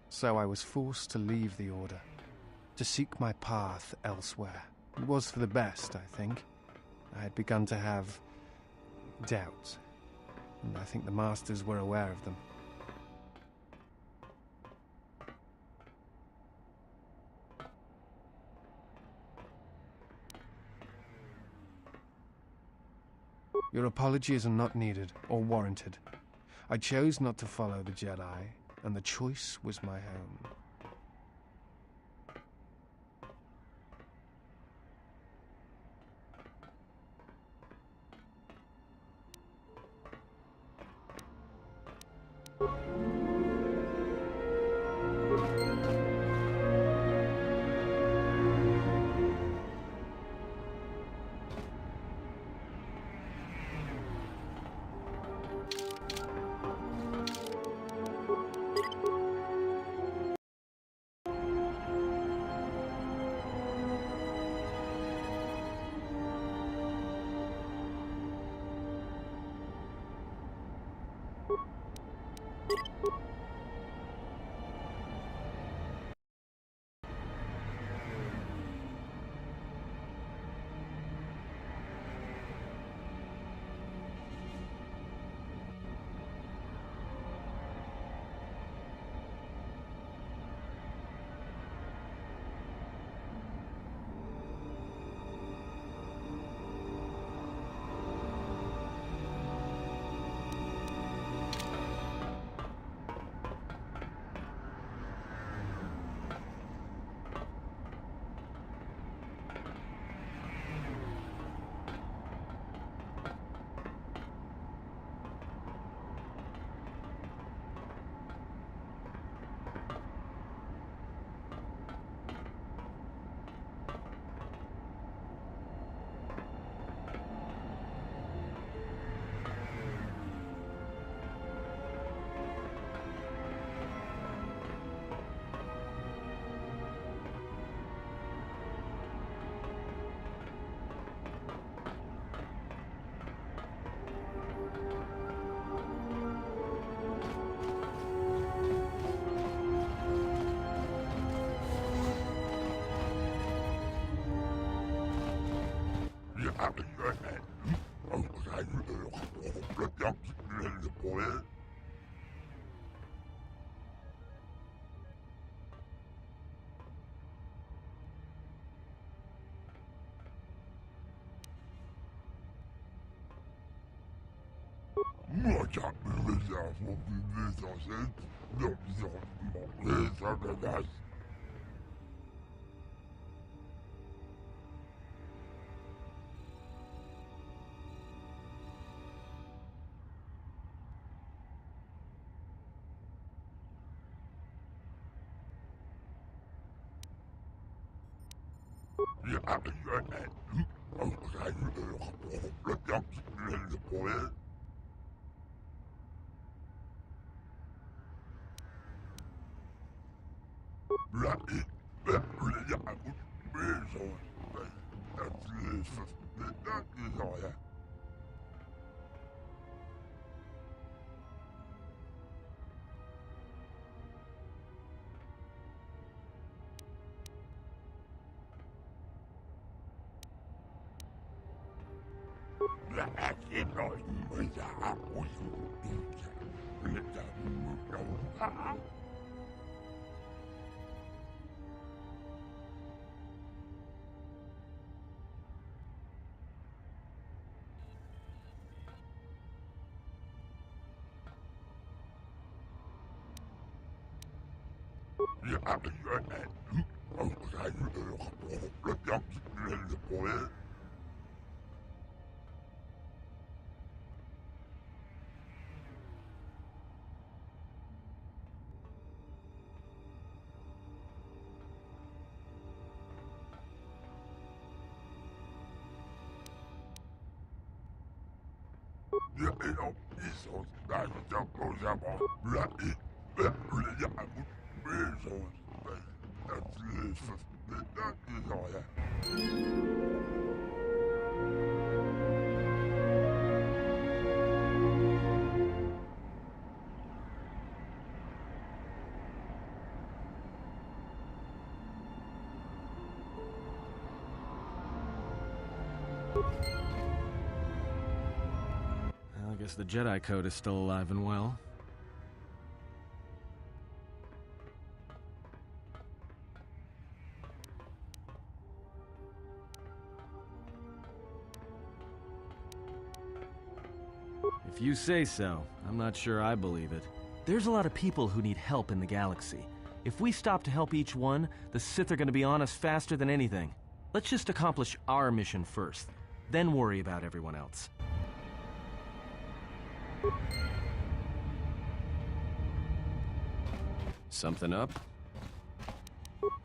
So I was forced to leave the Order, to seek my path elsewhere. It was for the best, I think. I had begun to have doubts, and I think the masters were aware of them. Your apologies are not needed or warranted. I chose not to follow the Jedi, and the choice was my own. Well, I guess the Jedi Code is still alive and well. If you say so, I'm not sure I believe it. There's a lot of people who need help in the galaxy. If we stop to help each one, the Sith are going to be on us faster than anything. Let's just accomplish our mission first, then worry about everyone else. Something up?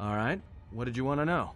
All right, what did you want to know?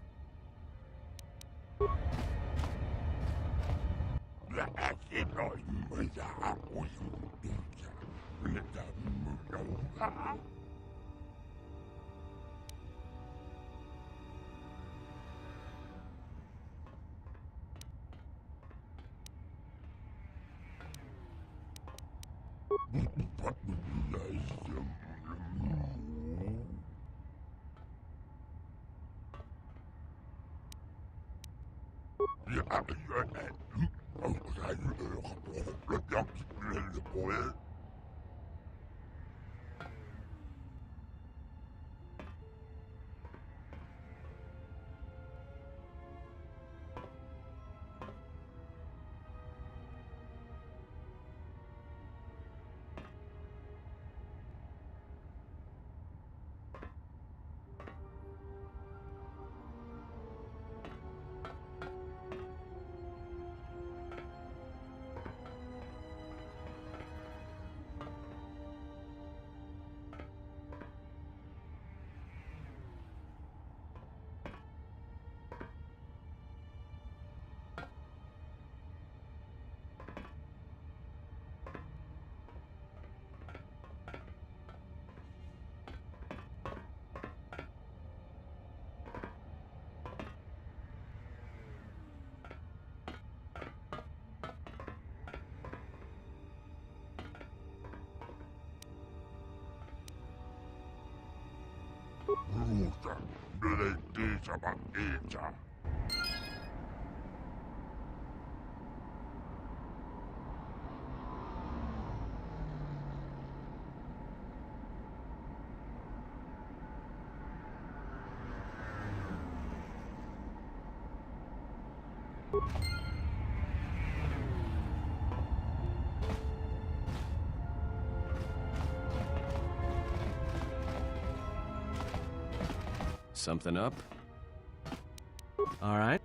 Something up? All right.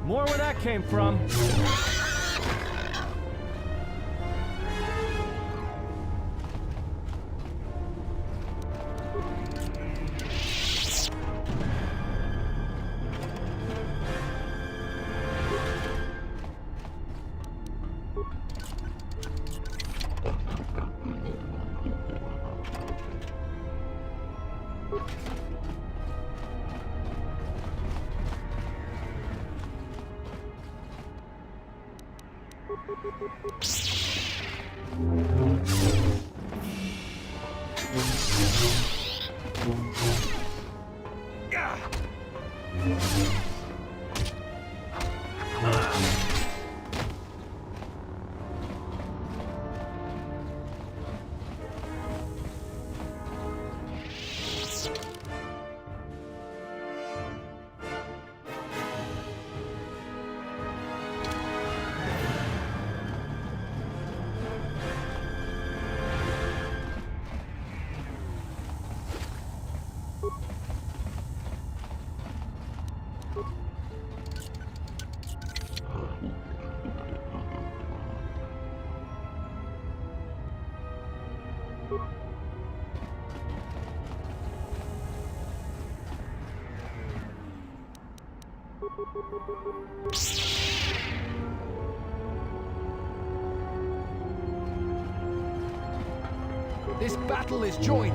More where that came from. This battle is joined.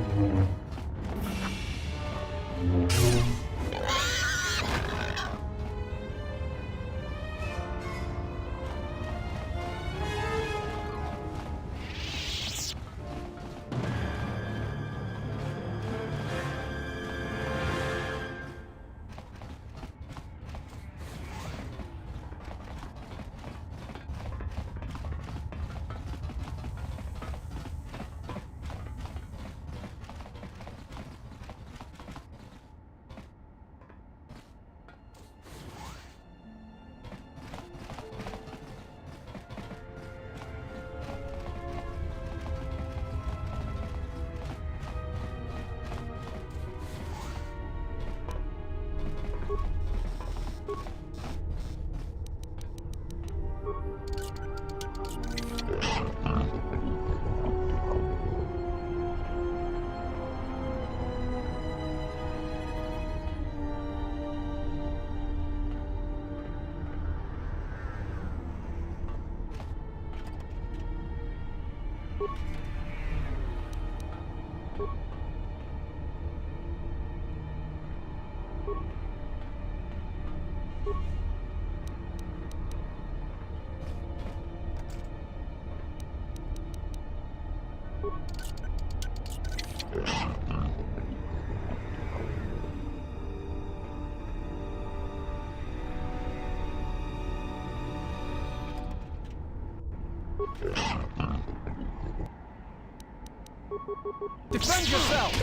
Defend yourself!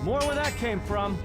More where that came from.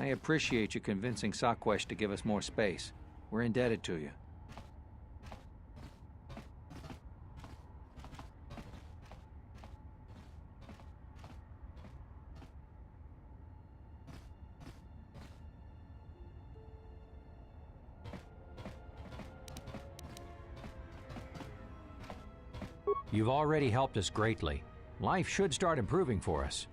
I appreciate you convincing Sakwesh to give us more space. We're indebted to you. You've already helped us greatly. Life should start improving for us.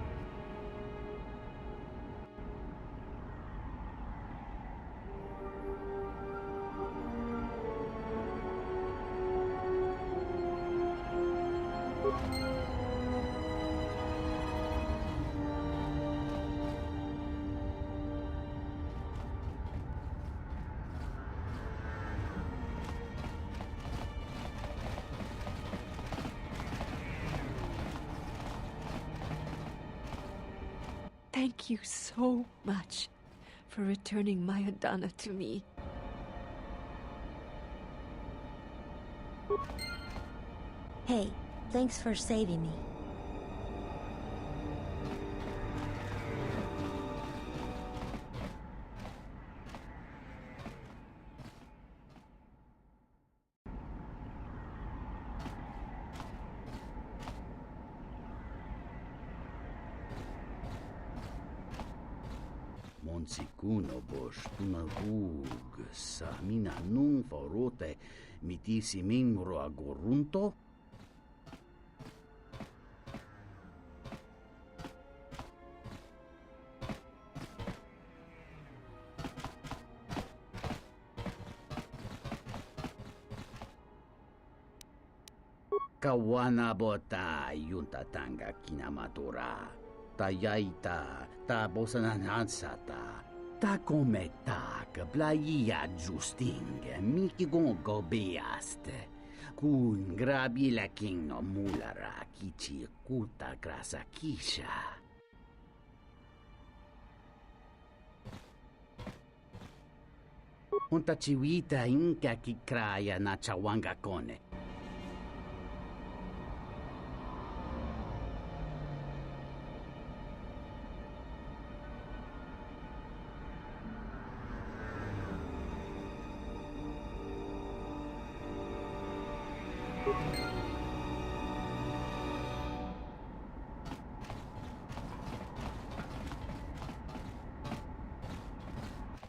Thank you so much for returning my Adana to me. Hey, thanks for saving me. Monsikuno bosh tunagug sa mina nung forote mitisi mingro agorunto. Kawana bota yunta tanga kinamatura. Tayaita, ta bosananansata, ta kometa, kablaya justing, mikigon go beaste. Kun grabi la king no mulara kichi kuta grasa kisha. Unta chiwita inka kikraya na chawanga kone.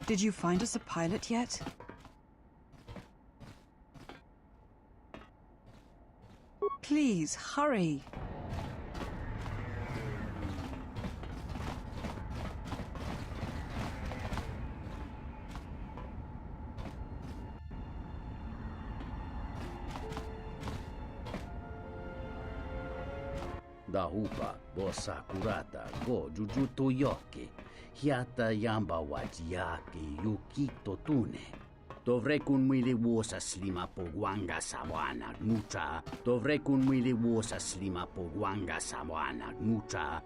Did you find us a pilot yet? Please, hurry. Dahupa, bossa curata, go jujuto yoki. Hiata yamba wajiaki yukito tune. Dovrei kun mwili wosa slima pogwanga sawana nucha. Dovrei kun mwili wosa slima pogwanga sawana nucha.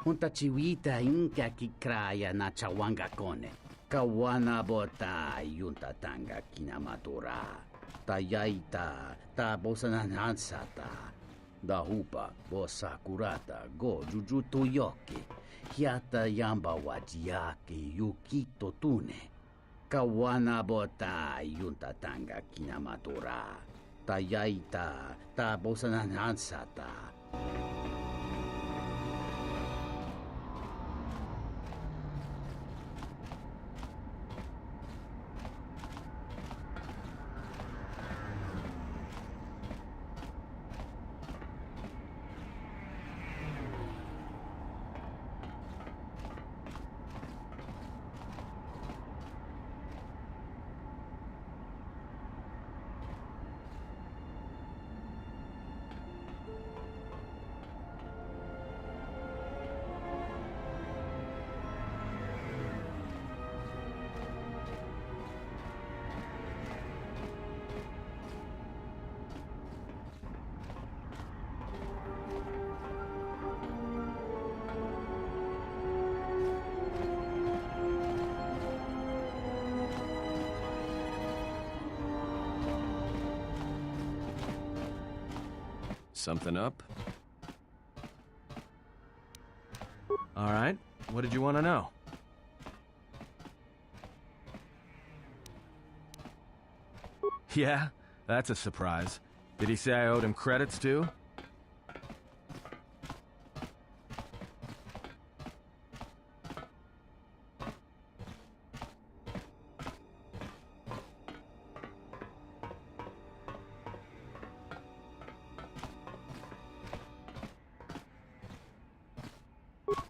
Hunta chiwita inka kikraya na chawanga kone. Kawana bota yunta tanga kinamatura. Tayaita, ta bosananansata. Dahupa, bosa kurata, go jujuto yoki. Hiata yamba wajiaki yukito tune. Kawana bota yunta tanga kinamatura. Tayaita, ta bosananansata. Something up? All right, what did you want to know? Yeah, that's a surprise. Did he say I owed him credits too?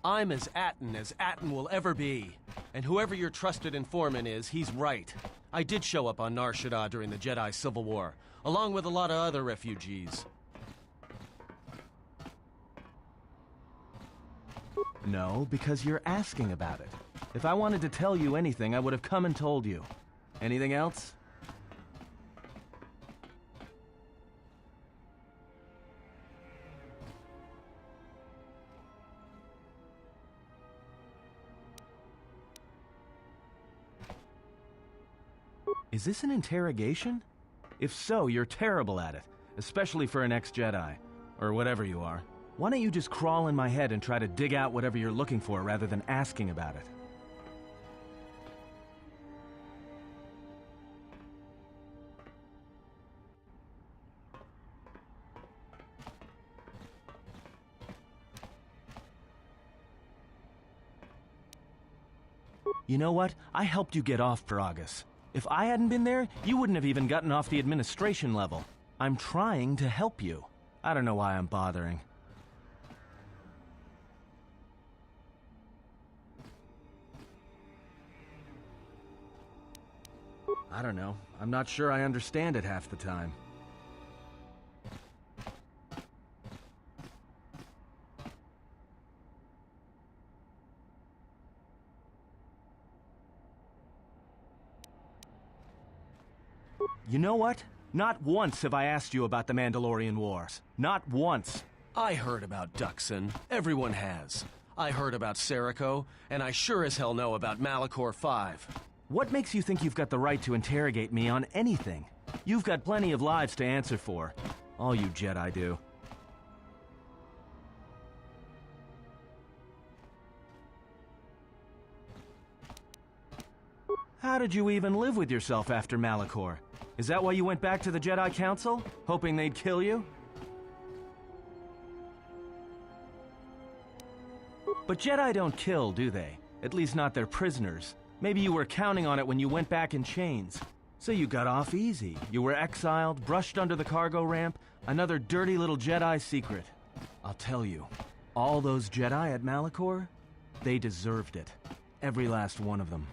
I'm as Atten will ever be. And whoever your trusted informant is, he's right. I did show up on Nar Shaddaa during the Jedi Civil War, along with a lot of other refugees. No, because you're asking about it. If I wanted to tell you anything, I would have come and told you. Anything else? Is this an interrogation? If so, you're terrible at it, especially for an ex-Jedi, or whatever you are. Why don't you just crawl in my head and try to dig out whatever you're looking for rather than asking about it? You know what? I helped you get off Peragus. If I hadn't been there, you wouldn't have even gotten off the administration level. I'm trying to help you. I don't know why I'm bothering. I don't know. I'm not sure I understand it half the time. You know what? Not once have I asked you about the Mandalorian Wars. Not once. I heard about Duxon. Everyone has. I heard about Serico, and I sure as hell know about Malachor 5. What makes you think you've got the right to interrogate me on anything? You've got plenty of lives to answer for. All you Jedi do. How did you even live with yourself after Malachor? Is that why you went back to the Jedi Council? Hoping they'd kill you? But Jedi don't kill, do they? At least not their prisoners. Maybe you were counting on it when you went back in chains. So you got off easy. You were exiled, brushed under the cargo ramp, another dirty little Jedi secret. I'll tell you, all those Jedi at Malachor, they deserved it. Every last one of them.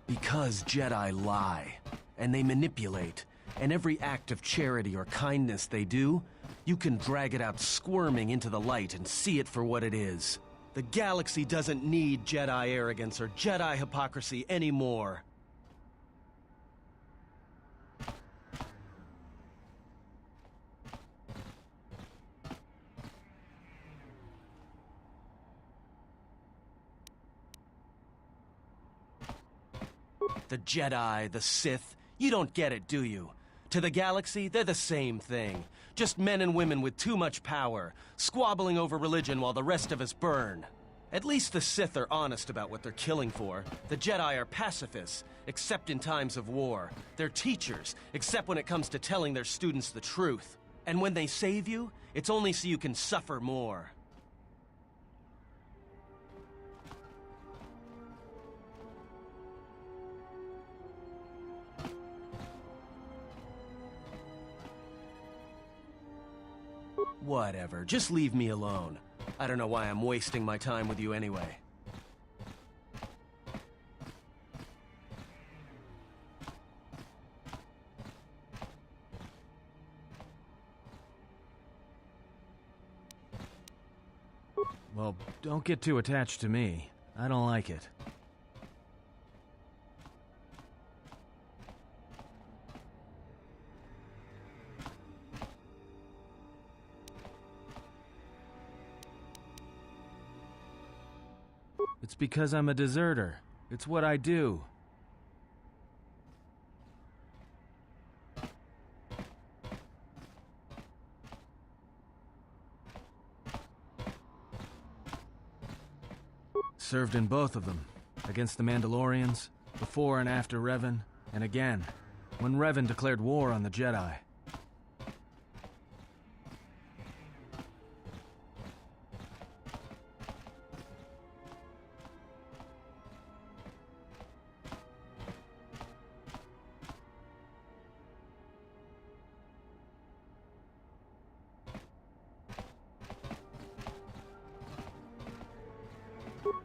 Because Jedi lie, and they manipulate, and every act of charity or kindness they do, you can drag it out squirming into the light and see it for what it is. The galaxy doesn't need Jedi arrogance or Jedi hypocrisy anymore. The Jedi, the Sith, you don't get it, do you? To the galaxy, they're the same thing. Just men and women with too much power, squabbling over religion while the rest of us burn. At least the Sith are honest about what they're killing for. The Jedi are pacifists, except in times of war. They're teachers, except when it comes to telling their students the truth. And when they save you, it's only so you can suffer more. Whatever, just leave me alone. I don't know why I'm wasting my time with you anyway. Well, don't get too attached to me. I don't like it. It's because I'm a deserter. It's what I do. Served in both of them. Against the Mandalorians, before and after Revan, and again, when Revan declared war on the Jedi.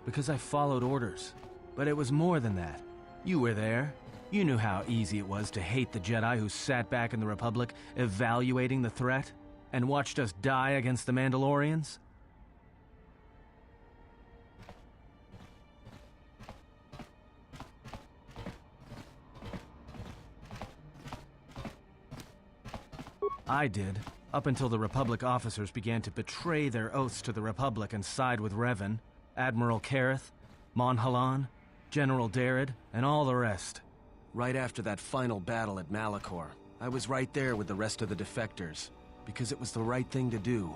Because I followed orders. But it was more than that. You were there. You knew how easy it was to hate the Jedi who sat back in the Republic, evaluating the threat, and watched us die against the Mandalorians. I did, up until the Republic officers began to betray their oaths to the Republic and side with Revan, Admiral Kareth, Mon Halan, General Darad, and all the rest. Right after that final battle at Malachor, I was right there with the rest of the defectors, because it was the right thing to do.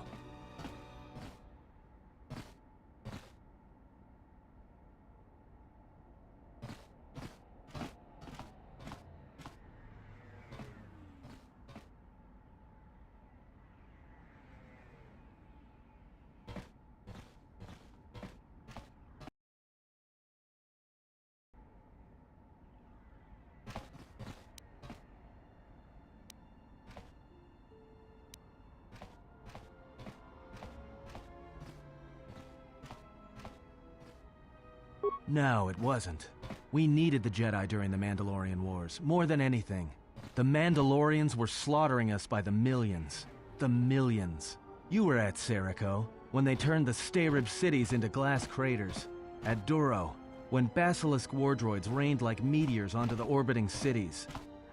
No, it wasn't. We needed the Jedi during the Mandalorian Wars, more than anything. The Mandalorians were slaughtering us by the millions. The millions. You were at Serico, when they turned the Sterib cities into glass craters. At Duro, when Basilisk war droids rained like meteors onto the orbiting cities.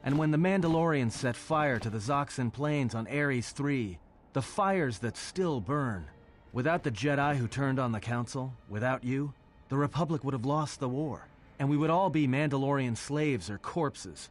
And when the Mandalorians set fire to the Zoxan plains on Ares III, the fires that still burn. Without the Jedi who turned on the Council, without you, the Republic would have lost the war, and we would all be Mandalorian slaves or corpses.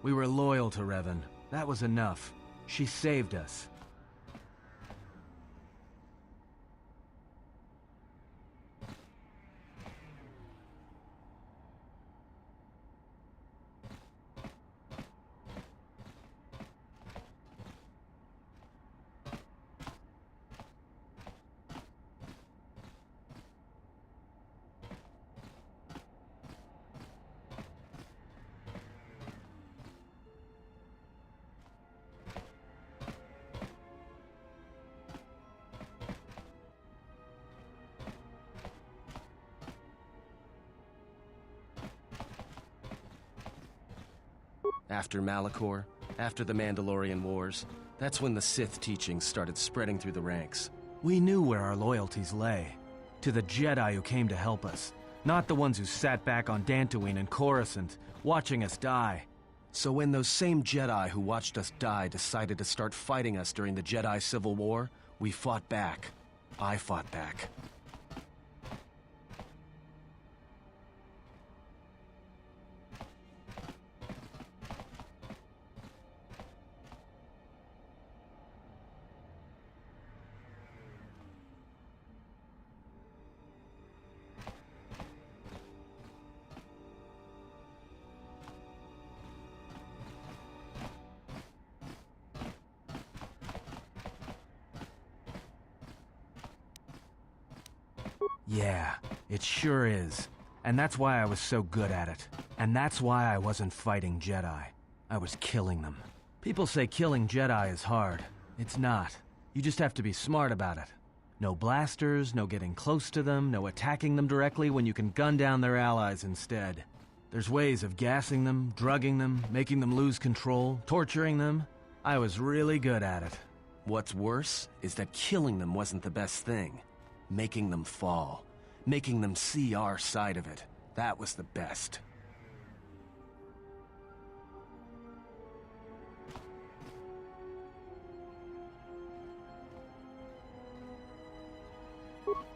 We were loyal to Revan. That was enough. She saved us. After Malachor, after the Mandalorian Wars, that's when the Sith teachings started spreading through the ranks. We knew where our loyalties lay. To the Jedi who came to help us, not the ones who sat back on Dantooine and Coruscant, watching us die. So when those same Jedi who watched us die decided to start fighting us during the Jedi Civil War, we fought back. I fought back. Yeah, it sure is. And that's why I was so good at it. And that's why I wasn't fighting Jedi. I was killing them. People say killing Jedi is hard. It's not. You just have to be smart about it. No blasters, no getting close to them, no attacking them directly when you can gun down their allies instead. There's ways of gassing them, drugging them, making them lose control, torturing them. I was really good at it. What's worse is that killing them wasn't the best thing. Making them fall. Making them see our side of it. That was the best.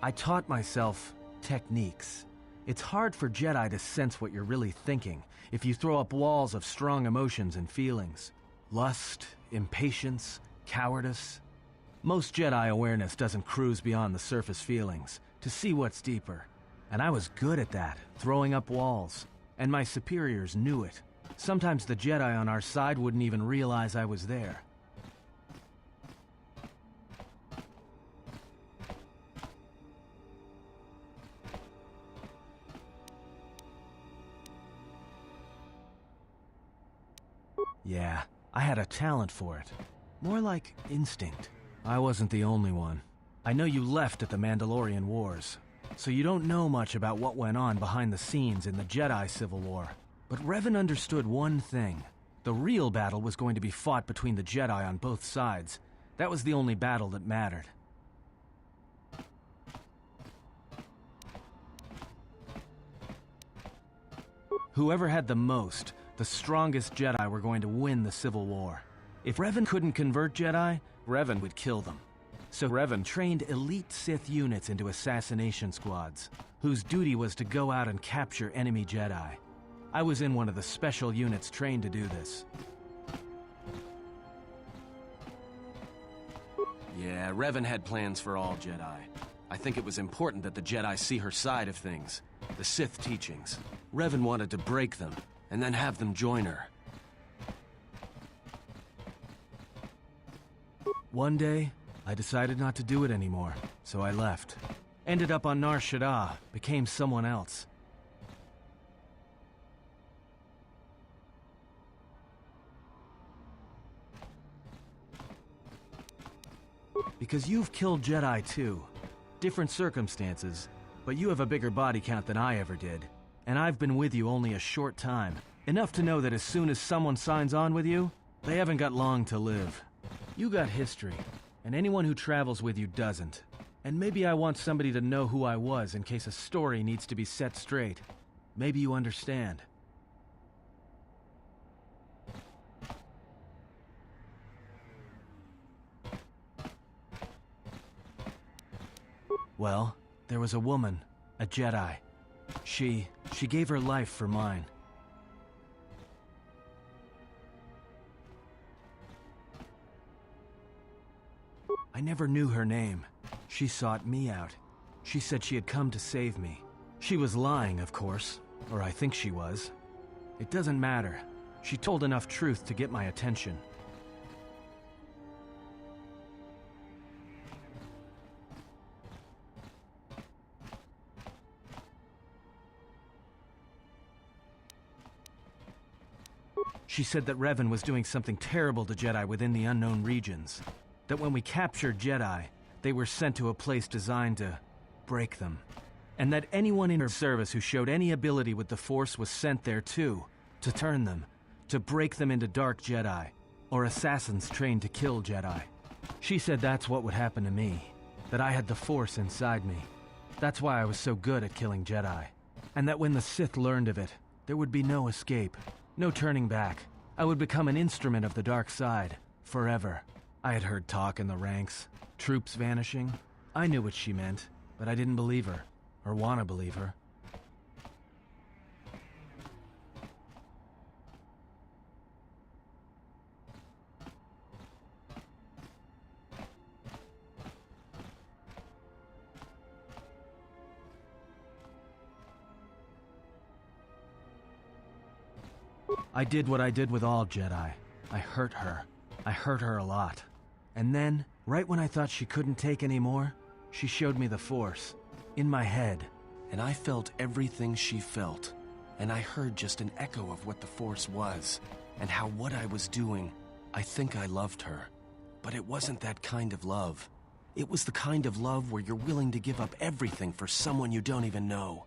I taught myself techniques. It's hard for Jedi to sense what you're really thinking if you throw up walls of strong emotions and feelings. Lust, impatience, cowardice. Most Jedi awareness doesn't cruise beyond the surface feelings, to see what's deeper. And I was good at that, throwing up walls. And my superiors knew it. Sometimes the Jedi on our side wouldn't even realize I was there. Yeah, I had a talent for it. More like instinct. I wasn't the only one. I know you left at the Mandalorian Wars, so you don't know much about what went on behind the scenes in the Jedi Civil War. But Revan understood one thing. The real battle was going to be fought between the Jedi on both sides. That was the only battle that mattered. Whoever had the most, the strongest Jedi were going to win the Civil War. If Revan couldn't convert Jedi, Revan would kill them. So Revan trained elite Sith units into assassination squads, whose duty was to go out and capture enemy Jedi. I was in one of the special units trained to do this. Yeah, Revan had plans for all Jedi. I think it was important that the Jedi see her side of things, the Sith teachings. Revan wanted to break them, and then have them join her. One day, I decided not to do it anymore, so I left. Ended up on Nar Shaddaa, became someone else. Because you've killed Jedi too. Different circumstances, but you have a bigger body count than I ever did. And I've been with you only a short time. Enough to know that as soon as someone signs on with you, they haven't got long to live. You got history, and anyone who travels with you doesn't. And maybe I want somebody to know who I was in case a story needs to be set straight. Maybe you understand. Well, there was a woman, a Jedi. She gave her life for mine. I never knew her name. She sought me out. She said she had come to save me. She was lying, of course, or I think she was. It doesn't matter. She told enough truth to get my attention. She said that Revan was doing something terrible to Jedi within the unknown regions. That when we captured Jedi, they were sent to a place designed to break them. And that anyone in her service who showed any ability with the Force was sent there too, to turn them, to break them into dark Jedi, or assassins trained to kill Jedi. She said that's what would happen to me, that I had the Force inside me. That's why I was so good at killing Jedi. And that when the Sith learned of it, there would be no escape. No turning back. I would become an instrument of the dark side, forever. I had heard talk in the ranks, troops vanishing. I knew what she meant, but I didn't believe her, or want to believe her. I did what I did with all Jedi. I hurt her. I hurt her a lot. And then, right when I thought she couldn't take any more, she showed me the Force, in my head. And I felt everything she felt. And I heard just an echo of what the Force was, and how what I was doing, I think I loved her. But it wasn't that kind of love. It was the kind of love where you're willing to give up everything for someone you don't even know.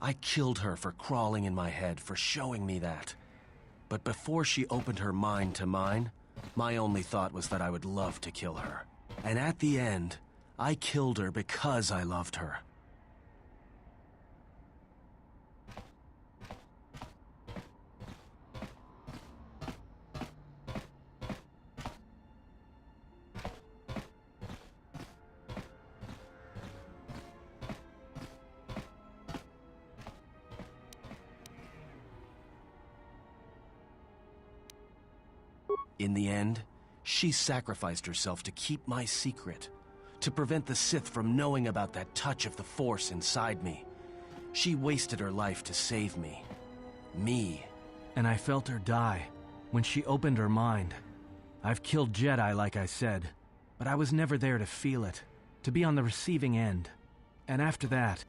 I killed her for crawling in my head, for showing me that. But before she opened her mind to mine, my only thought was that I would love to kill her. And at the end, I killed her because I loved her. In the end, she sacrificed herself to keep my secret, to prevent the Sith from knowing about that touch of the Force inside me. She wasted her life to save me. Me. And I felt her die when she opened her mind. I've killed Jedi, like I said, but I was never there to feel it, to be on the receiving end. And after that,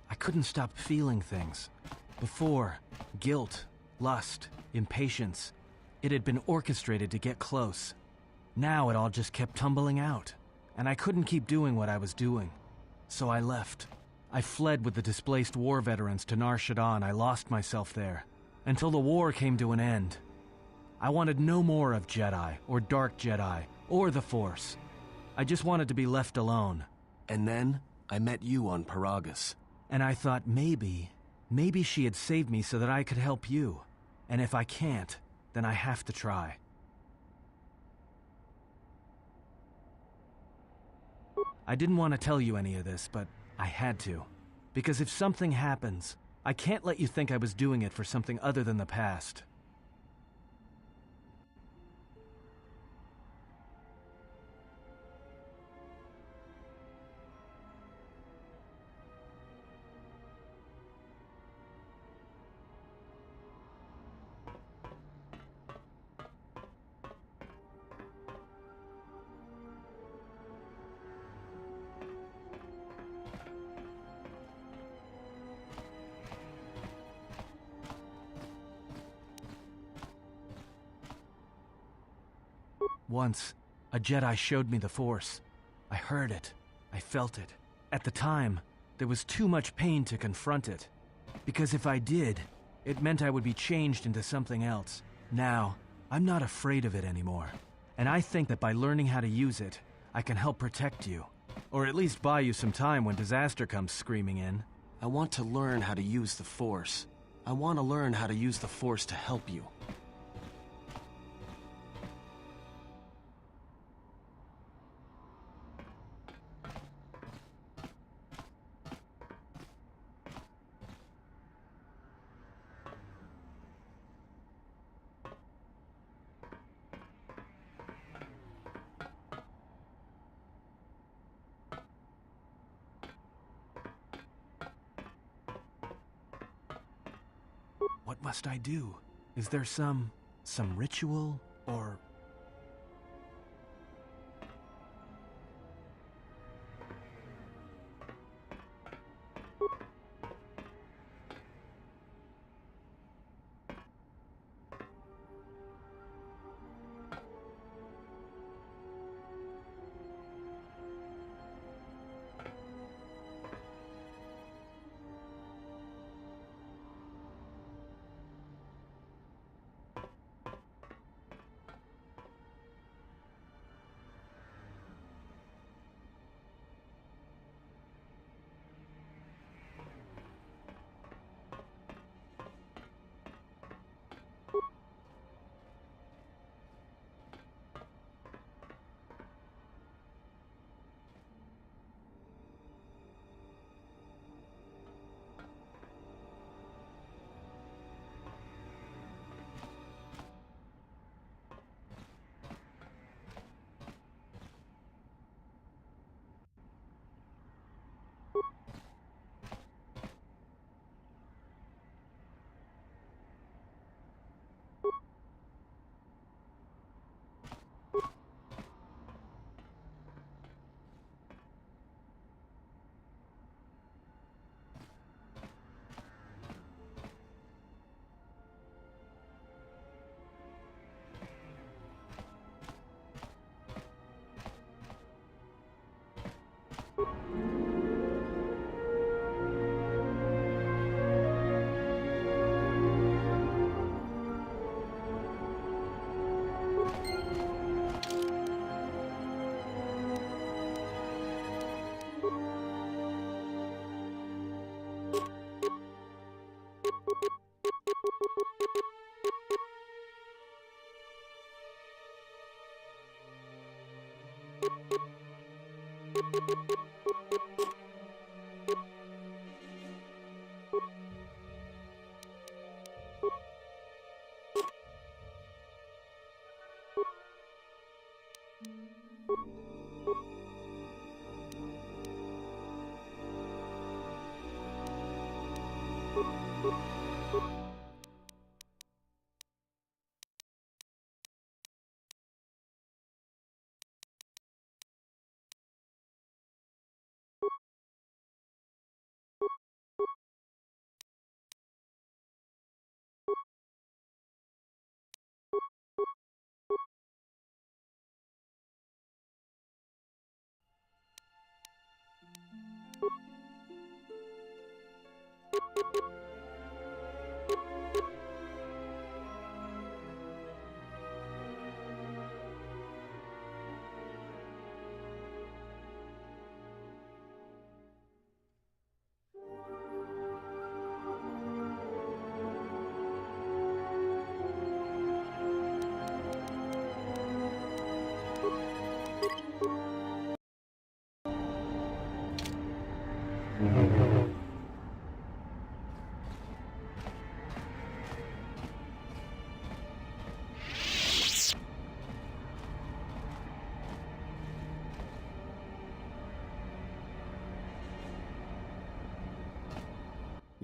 I couldn't stop feeling things. Before, guilt, lust, impatience. It had been orchestrated to get close. Now it all just kept tumbling out, and I couldn't keep doing what I was doing. So I left. I fled with the displaced war veterans to Nar Shaddaa, and I lost myself there, until the war came to an end. I wanted no more of Jedi, or Dark Jedi, or the Force. I just wanted to be left alone. And then, I met you on Paragus. And I thought maybe she had saved me so that I could help you. And if I can't, then I have to try. I didn't want to tell you any of this, but I had to. Because if something happens, I can't let you think I was doing it for something other than the past. Once, a Jedi showed me the Force. I heard it. I felt it. At the time, there was too much pain to confront it. Because if I did, it meant I would be changed into something else. Now, I'm not afraid of it anymore. And I think that by learning how to use it, I can help protect you. Or at least buy you some time when disaster comes screaming in. I want to learn how to use the Force. I want to learn how to use the Force to help you. What must I do? Is there some ritual, or...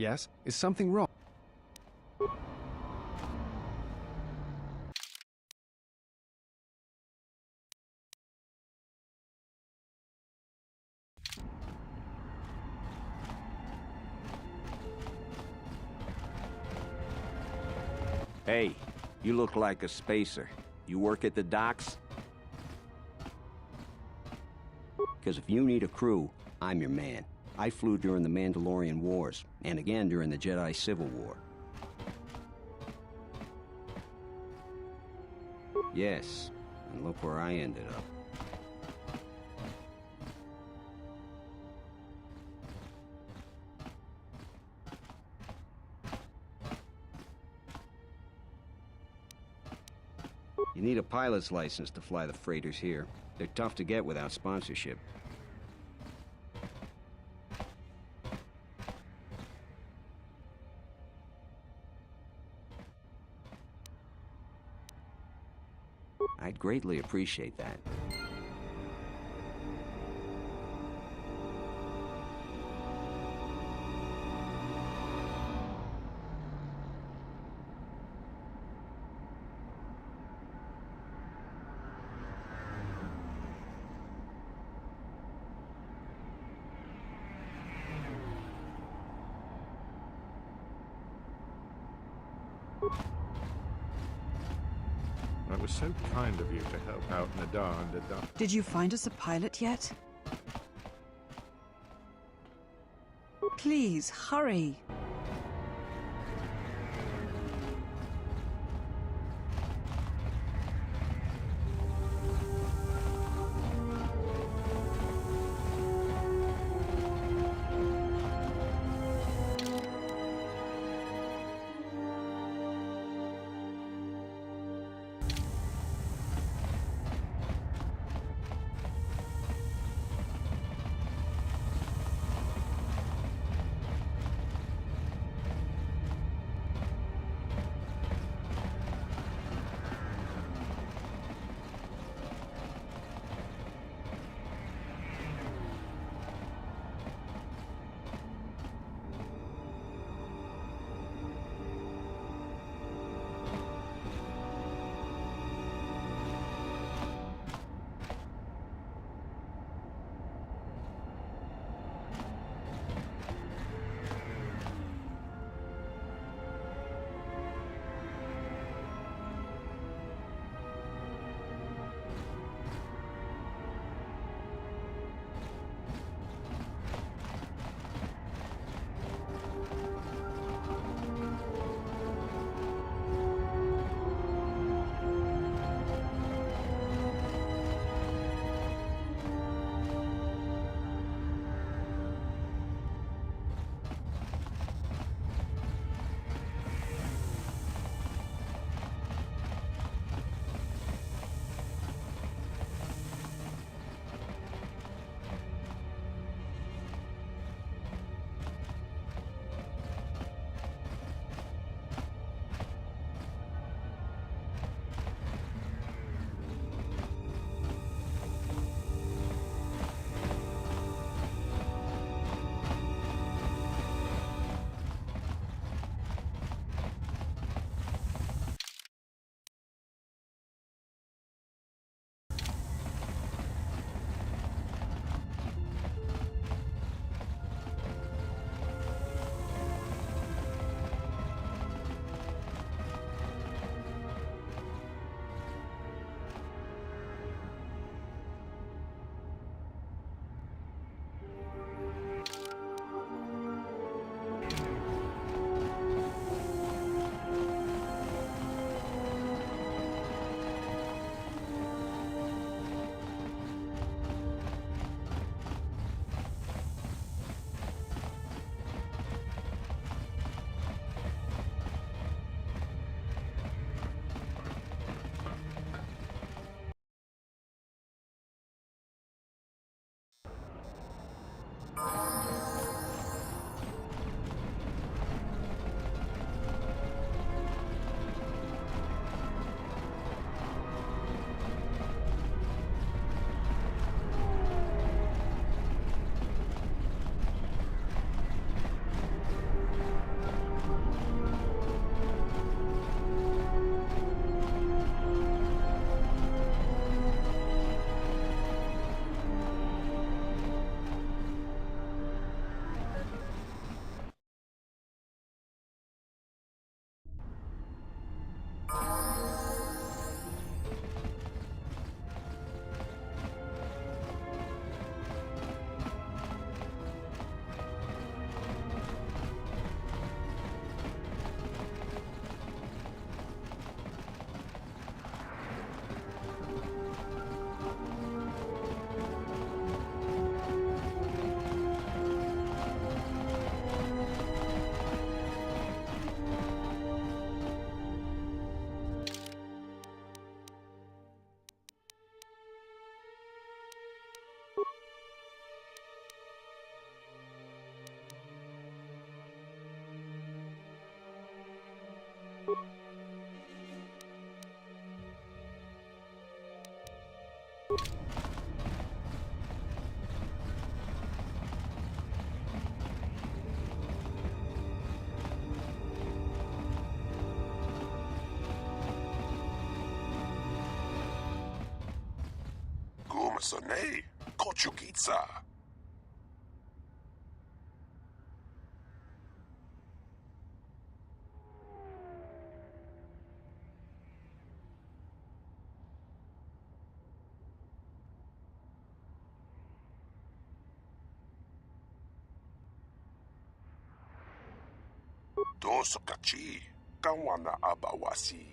Yes? Is something wrong? Hey, you look like a spacer. You work at the docks? Because if you need a crew, I'm your man. I flew during the Mandalorian Wars, and again during the Jedi Civil War. Yes, and look where I ended up. You need a pilot's license to fly the freighters here. They're tough to get without sponsorship. I'd greatly appreciate that. It was so kind of you to help out Nadar and Adar. Did you find us a pilot yet? Please, hurry. Sane, Kochukitsa. Dos kachi, kawana abawasi.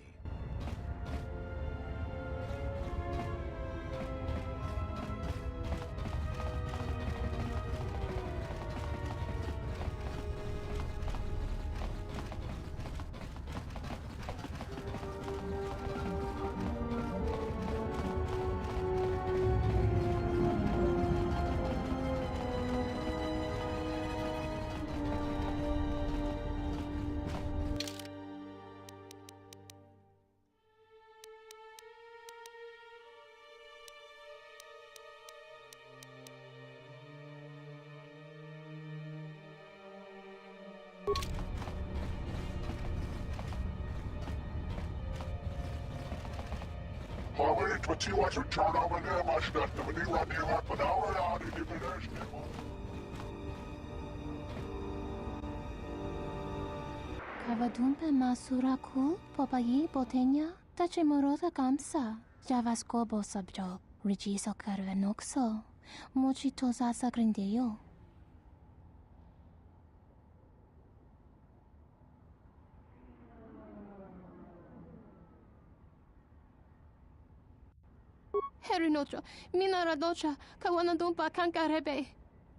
Harmony 21 to turn over there, my stuff. The money right there, half an hour out in the finish. Kavadumpe masuraku, popayi botenya, tachimurota kamsa, javaskobo sabjo, rigiso carvenoxo, mochitosa sagrindeyo. Herinocha, minaradocha, kawanadumpa kankarebe.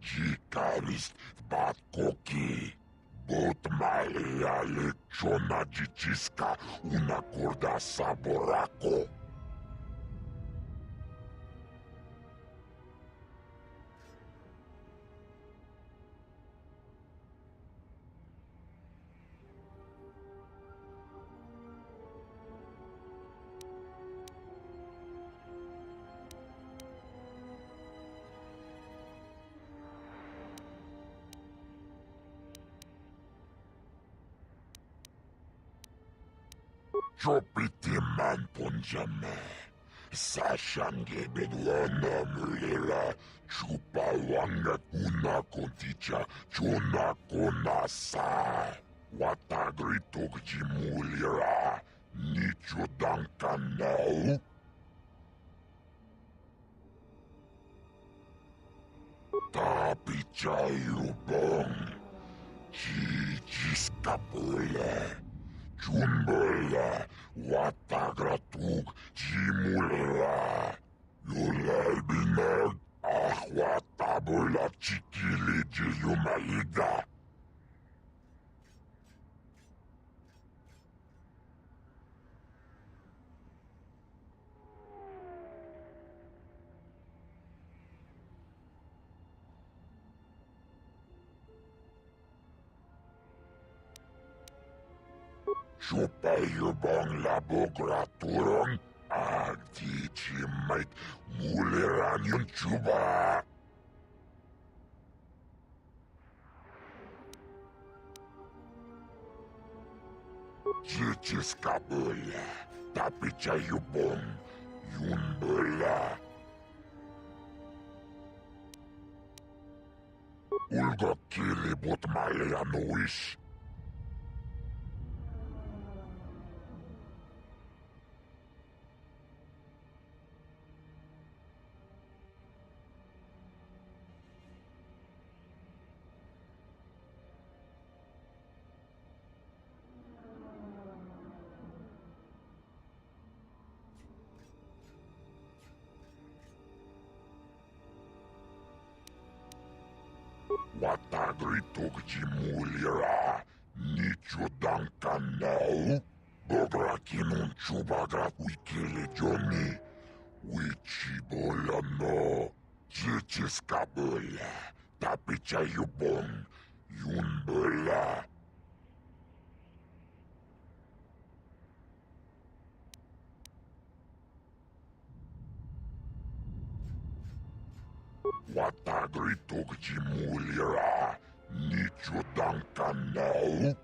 Jikarist batkoki. Bot malia lechona jichiska una corda saborako. Chopiti man punjame. Sashange bedwana mulera. Chupa wanga kuna konticha. Chona kona sa. Watagrito gjimulira. Nicho dankanau. Tapichayu bong. Chichiskapule. Chumbola, Watagratug, Jimula, Yulalbinag, Ahwatabola, Chikili, Jiyumaliga. Chupayubong labograturon, agdichimait, muleran yung chuba. Chichiskabula, tapichayubong, yunbula. Ulga kilibot maleanoish. Watagritog jimulira, nicho dankanau, bobrakinun chubagrat wikele joni, wichibola no, chichiskabola, tapichayubon, yunbola. Watagritog jimulira, nicho dankanau,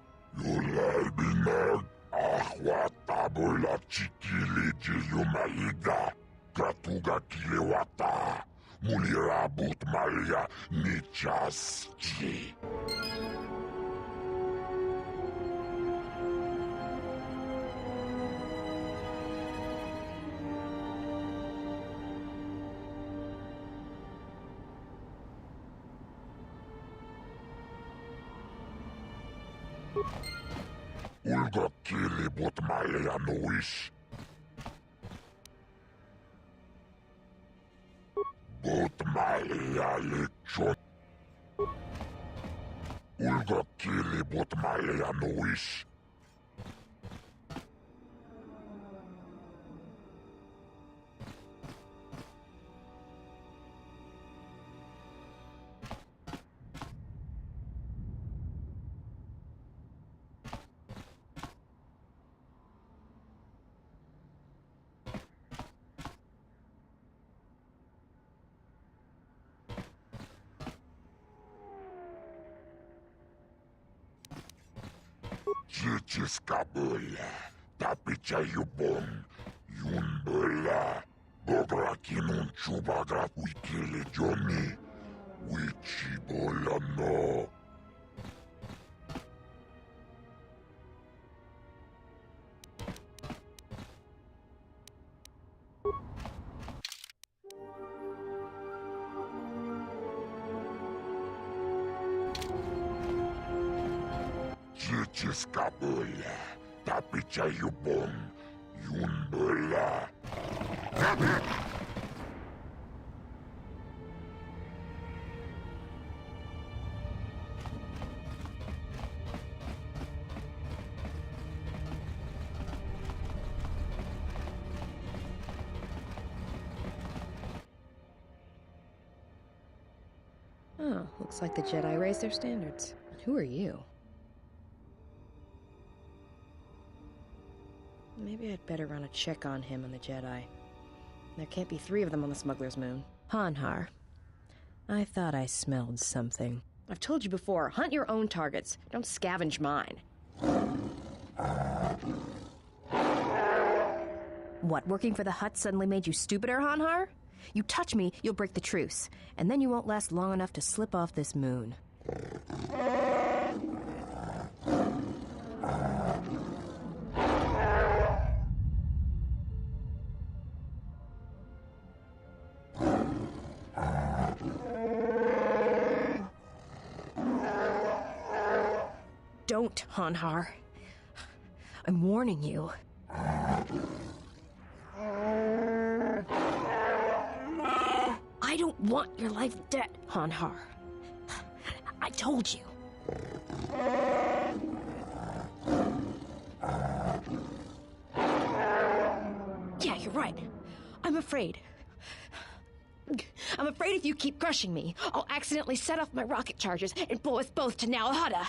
yulalbinag, ahwatabola chikili jiyumaliga. Katuga kilewata. Mulirabut malia nichasti. Ulga kili but malia nuish. But malia lichon. Ulga kili but malia nuish. Cicis kabula, tapi cayubong, yun bela. Bogra kinun chubagrat wikili Johnny, wichi bola no. Cicis kabula, tapi cayubong, yun bela. Oh, looks like the Jedi raised their standards. Who are you? Maybe I'd better run a check on him and the Jedi. There can't be 3 of them on the smuggler's moon. Hanhar, I thought I smelled something. I've told you before, hunt your own targets. Don't scavenge mine. What, working for the Hutt suddenly made you stupider, Hanhar? You touch me, you'll break the truce, and then you won't last long enough to slip off this moon. Don't, Hanhar. I'm warning you. I don't want your life dead, Hanhar. I told you. Yeah, you're right. I'm afraid. I'm afraid if you keep crushing me, I'll accidentally set off my rocket charges and blow us both to Nal Hutta.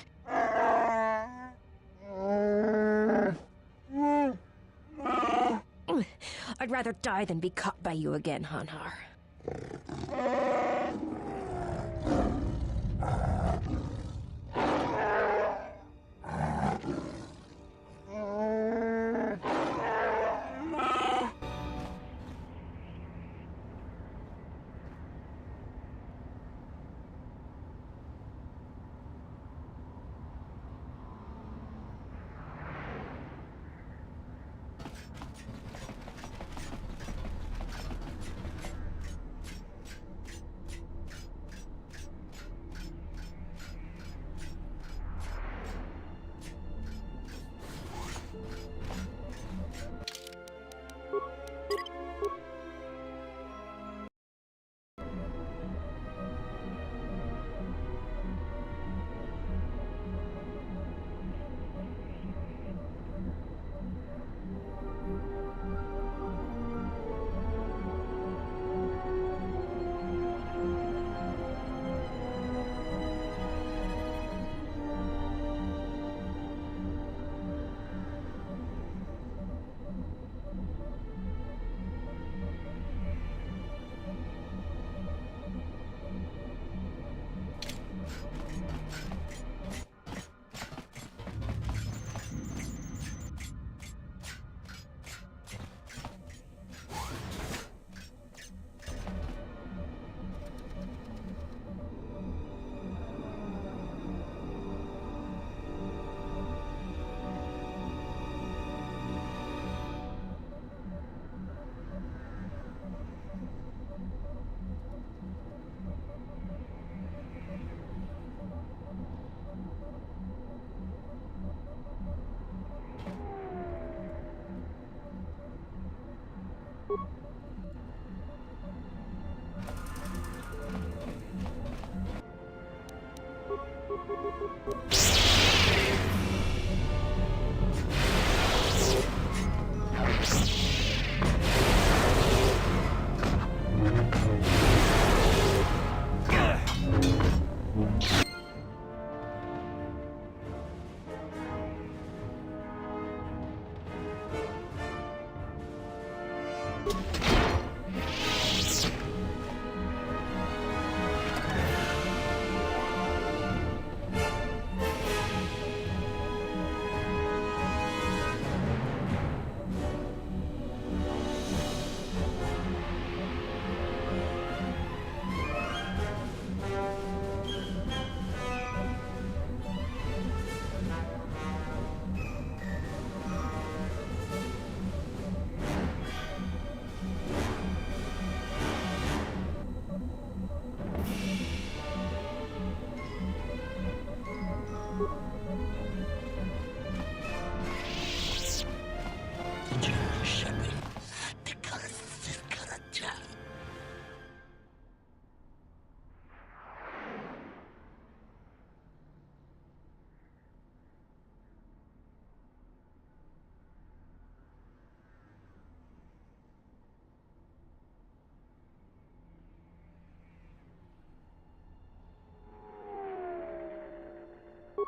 I'd rather die than be caught by you again, Hanhar.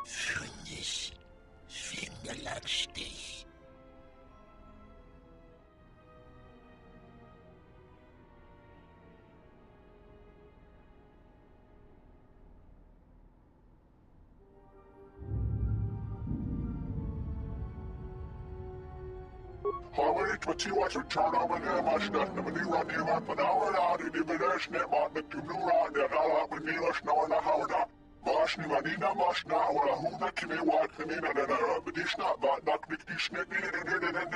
Schönes Galaxies. Hawait matiwat sa chana mani masnat na manira ni panawala di bilas ne mat na kimura ne ala manilas na wala hawda. Mas ni manina mas na wala huda kimi wat kanina na na bidis na ba nak diktis ne ni na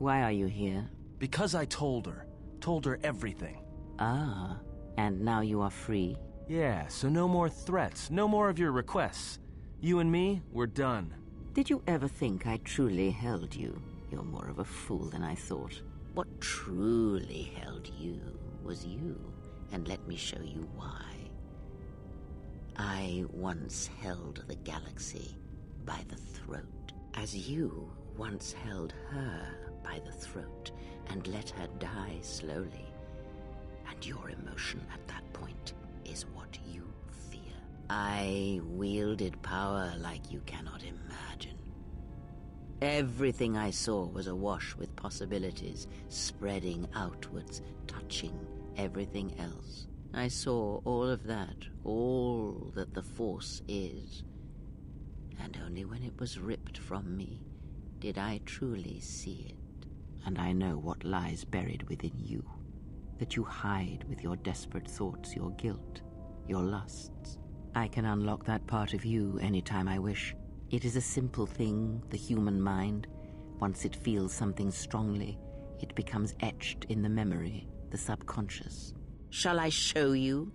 Why are you here? Because I told her everything. Ah, and now you are free? Yeah, so no more threats, no more of your requests. You and me, we're done. Did you ever think I truly held you? You're more of a fool than I thought. What truly held you was you, and let me show you why. I once held the galaxy by the throat, as you once held her by the throat and let her die slowly. And your emotion at that point is what you fear. I wielded power like you cannot imagine. Everything I saw was awash with possibilities, spreading outwards, touching everything else. I saw all of that, all that the Force is. And only when it was ripped from me did I truly see it. And I know what lies buried within you, that you hide with your desperate thoughts, your guilt, your lusts. I can unlock that part of you anytime I wish. It is a simple thing, the human mind. Once it feels something strongly, it becomes etched in the memory, the subconscious. Shall I show you?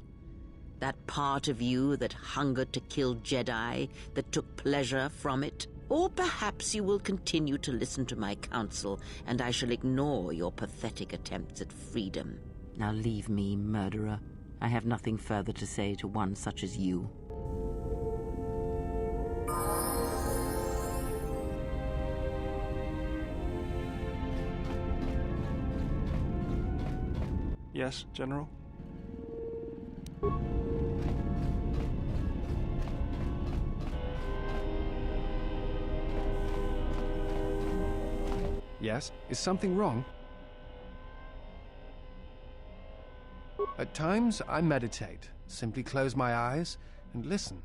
That part of you that hungered to kill Jedi, that took pleasure from it? Or perhaps you will continue to listen to my counsel, and I shall ignore your pathetic attempts at freedom. Now leave me, murderer. I have nothing further to say to one such as you. Yes, General? Yes? Is something wrong? At times, I meditate, simply close my eyes and listen.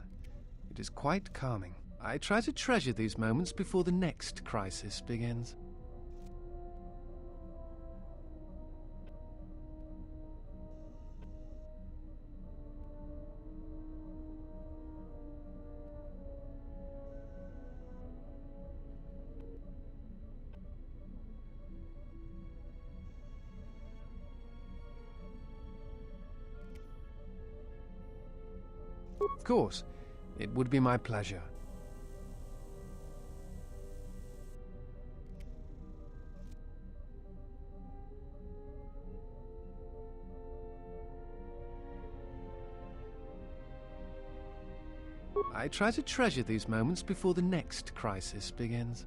It is quite calming. I try to treasure these moments before the next crisis begins. Of course, it would be my pleasure. I try to treasure these moments before the next crisis begins.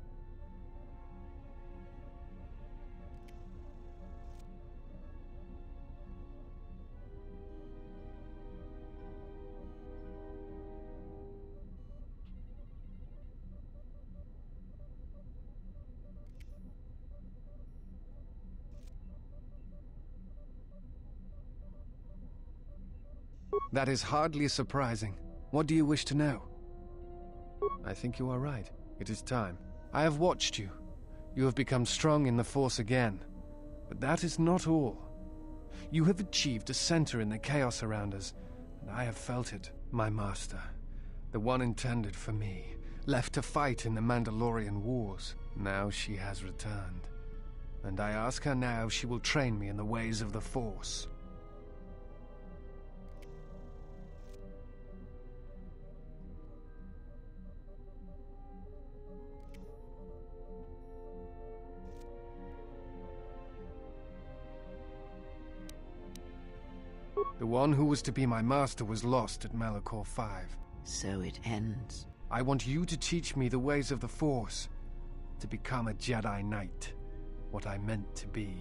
That is hardly surprising. What do you wish to know? I think you are right. It is time. I have watched you. You have become strong in the Force again. But that is not all. You have achieved a center in the chaos around us, and I have felt it. My master, the one intended for me, left to fight in the Mandalorian Wars. Now she has returned. And I ask her now if she will train me in the ways of the Force. The one who was to be my master was lost at Malachor 5. So it ends. I want you to teach me the ways of the Force, to become a Jedi Knight, what I meant to be.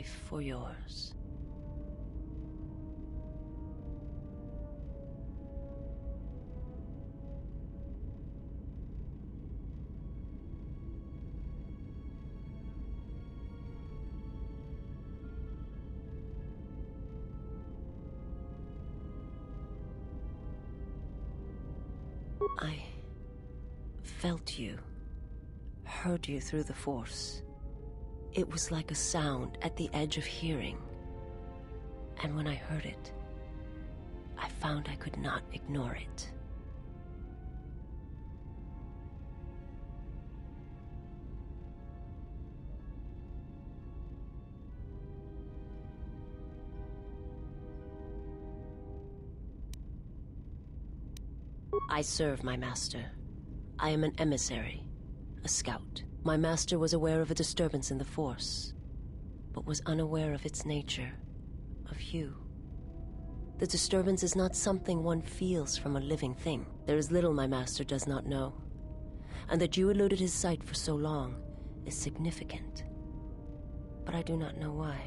life for yours. I felt you, heard you through the Force. It was like a sound at the edge of hearing. And when I heard it, I found I could not ignore it. I serve my master. I am an emissary, a scout. My master was aware of a disturbance in the Force, but was unaware of its nature, of you. The disturbance is not something one feels from a living thing. There is little my master does not know, and that you eluded his sight for so long is significant. But I do not know why.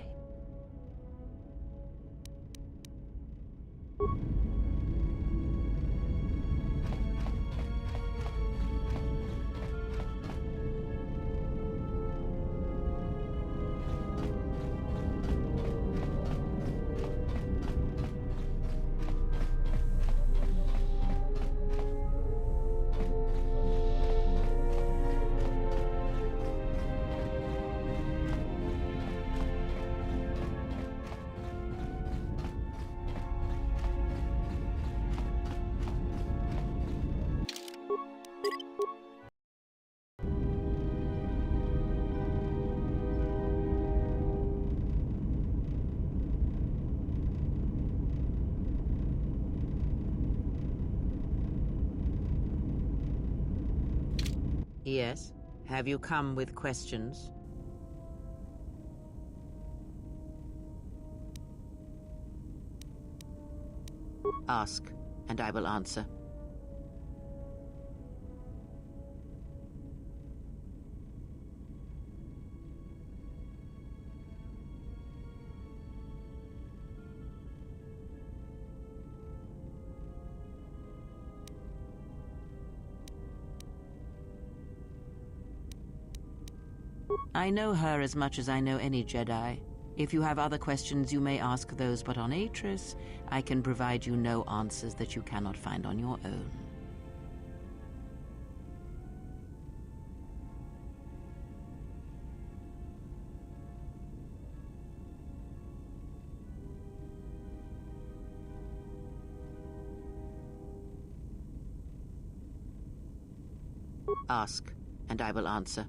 Yes? Have you come with questions? Ask, and I will answer. I know her as much as I know any Jedi. If you have other questions, you may ask those, but on Atris, I can provide you no answers that you cannot find on your own. Ask, and I will answer.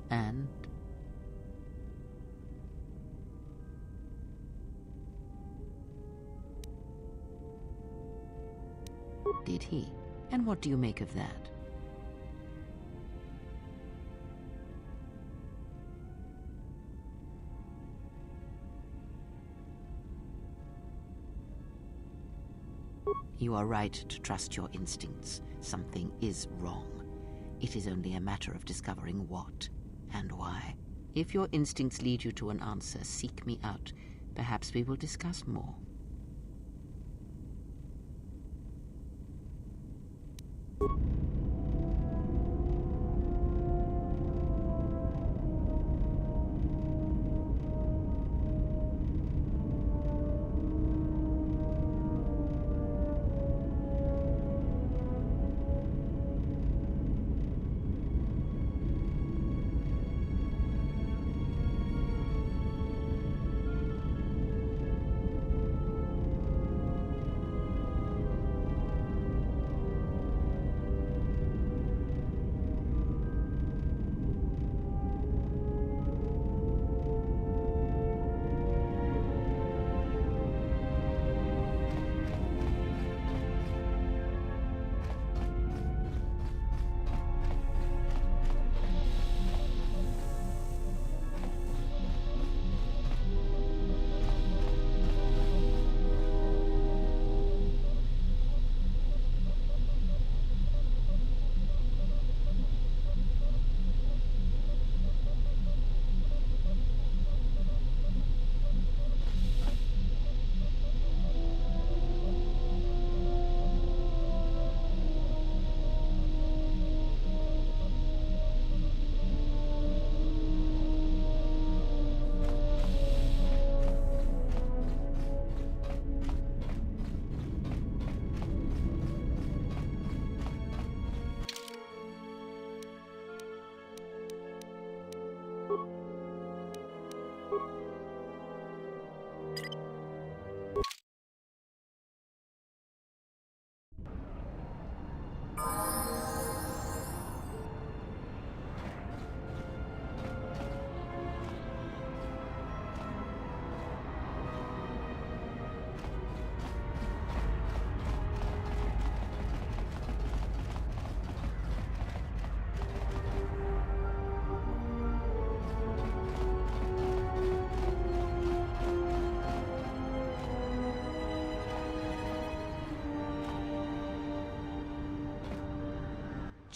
And? Did he? And what do you make of that? You are right to trust your instincts. Something is wrong. It is only a matter of discovering what and why. If your instincts lead you to an answer, seek me out. Perhaps we will discuss more.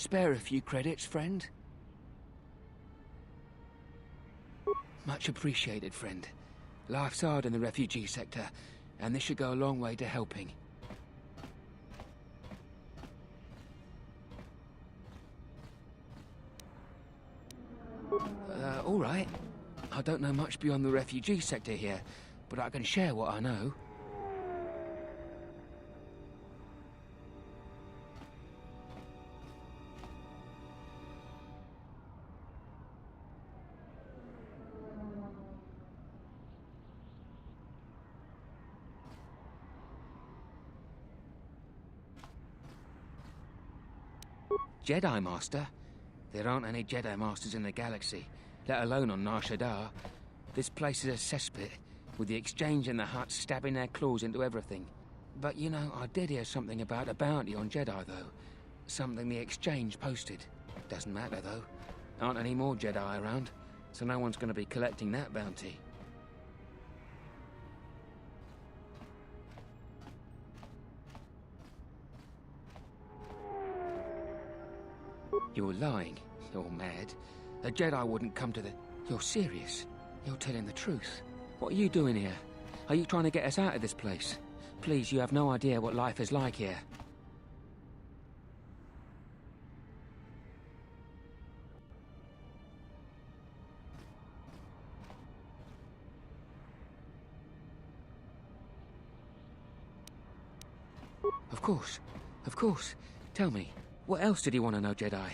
Spare a few credits, friend? Much appreciated, friend. Life's hard in the refugee sector, and this should go a long way to helping. All right. I don't know much beyond the refugee sector here, but I can share what I know. Jedi Master? There aren't any Jedi Masters in the galaxy, let alone on Nar Shaddaa. This place is a cesspit, with the Exchange and the Hutts stabbing their claws into everything. But, you know, I did hear something about a bounty on Jedi, though. Something the Exchange posted. Doesn't matter, though. Aren't any more Jedi around, so no one's going to be collecting that bounty. You're lying. You're mad. A Jedi wouldn't come to the... You're serious. You're telling the truth. What are you doing here? Are you trying to get us out of this place? Please, you have no idea what life is like here. Of course. Of course. Tell me, what else did he want to know, Jedi?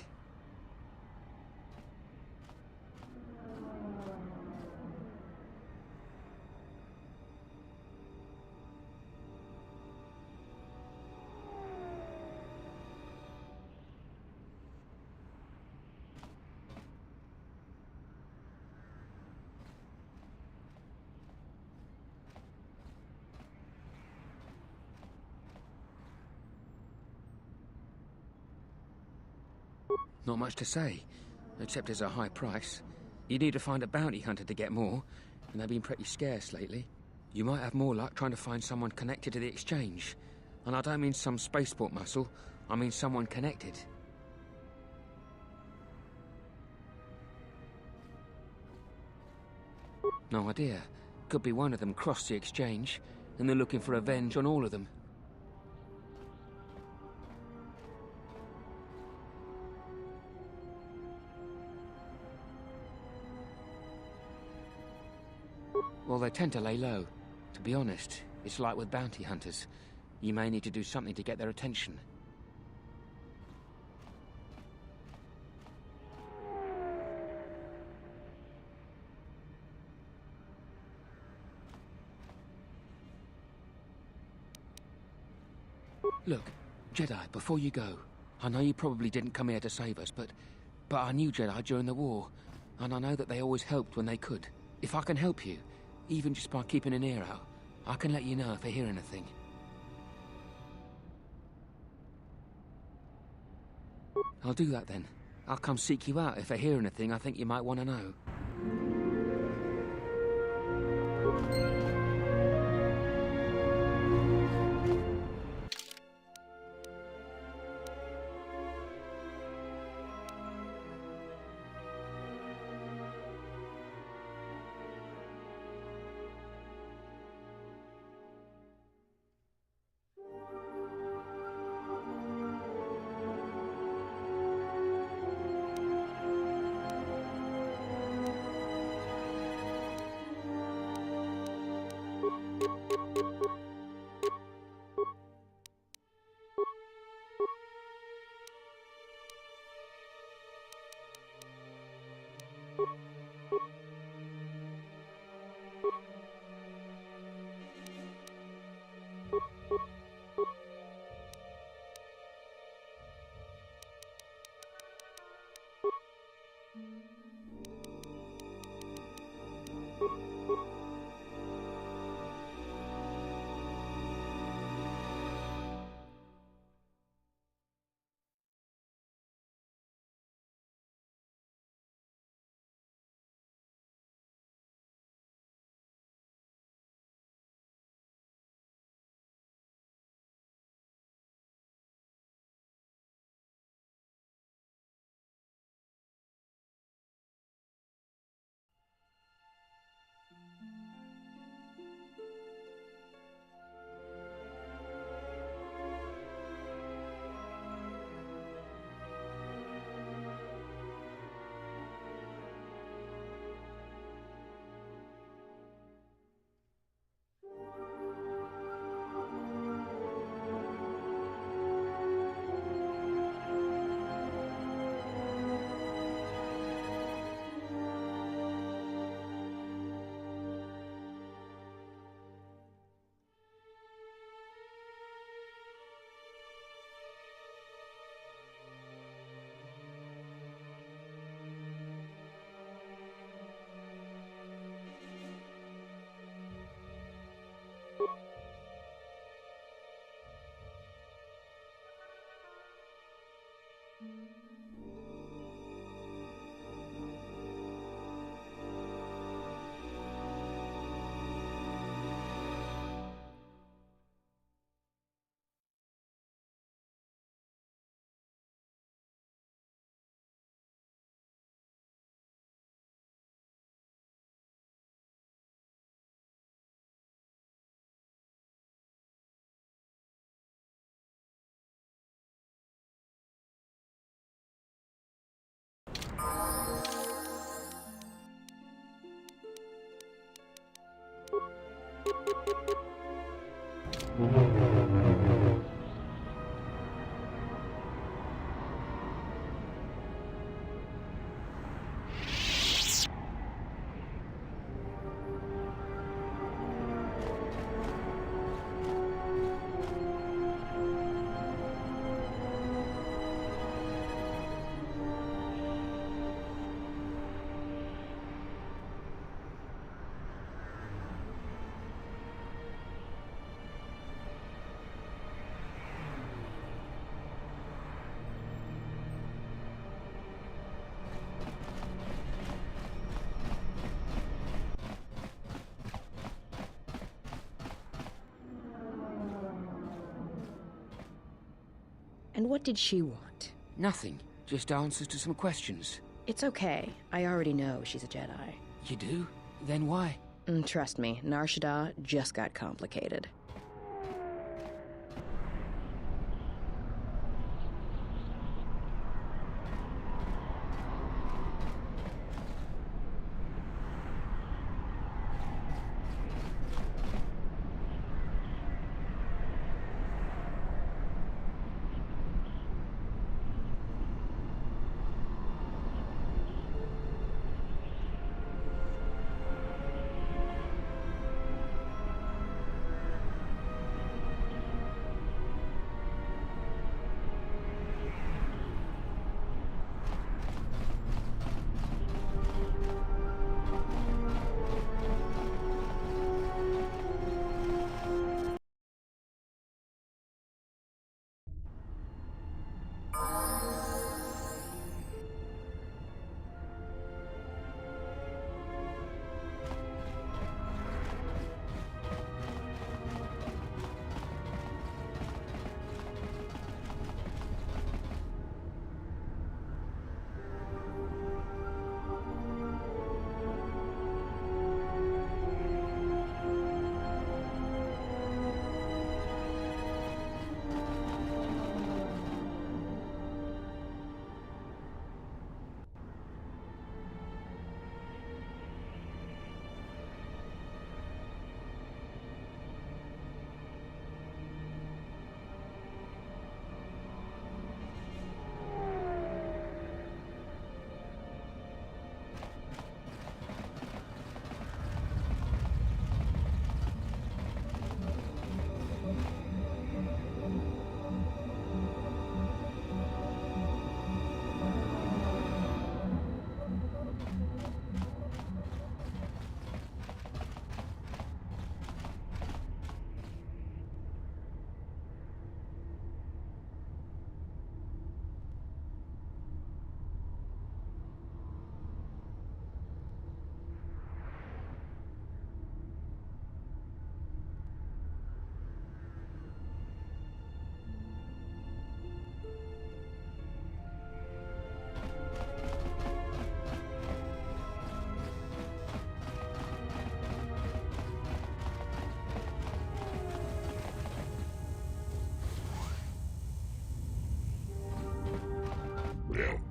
Not much to say, except it's a high price. You need to find a bounty hunter to get more, and they've been pretty scarce lately. You might have more luck trying to find someone connected to the Exchange. And I don't mean some spaceport muscle, I mean someone connected. No idea. Could be one of them crossed the Exchange, and they're looking for revenge on all of them. Well, they tend to lay low. To be honest, it's like with bounty hunters. You may need to do something to get their attention. Look, Jedi, before you go, I know you probably didn't come here to save us, but I knew Jedi during the war, and I know that they always helped when they could. If I can help you, even just by keeping an ear out, I can let you know if I hear anything. I'll do that then. I'll come seek you out if I hear anything I think you might want to know. And what did she want? Nothing. Just answers to some questions. It's okay. I already know she's a Jedi. You do? Then why? Trust me, Nar Shaddaa just got complicated.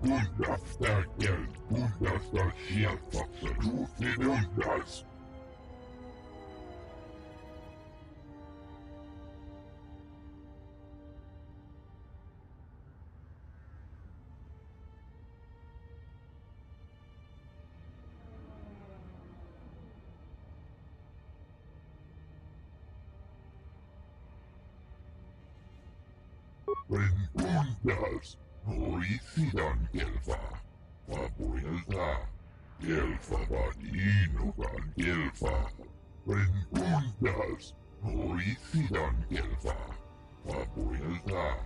Wunderster Geld, wunderster Schierfachse, du die Wunders. Wunders. Hoicidan Gelfa, Fabuelta, Gelfa Vaninogan Gelfa, Renundas, Hoicidan Gelfa, Fabuelta.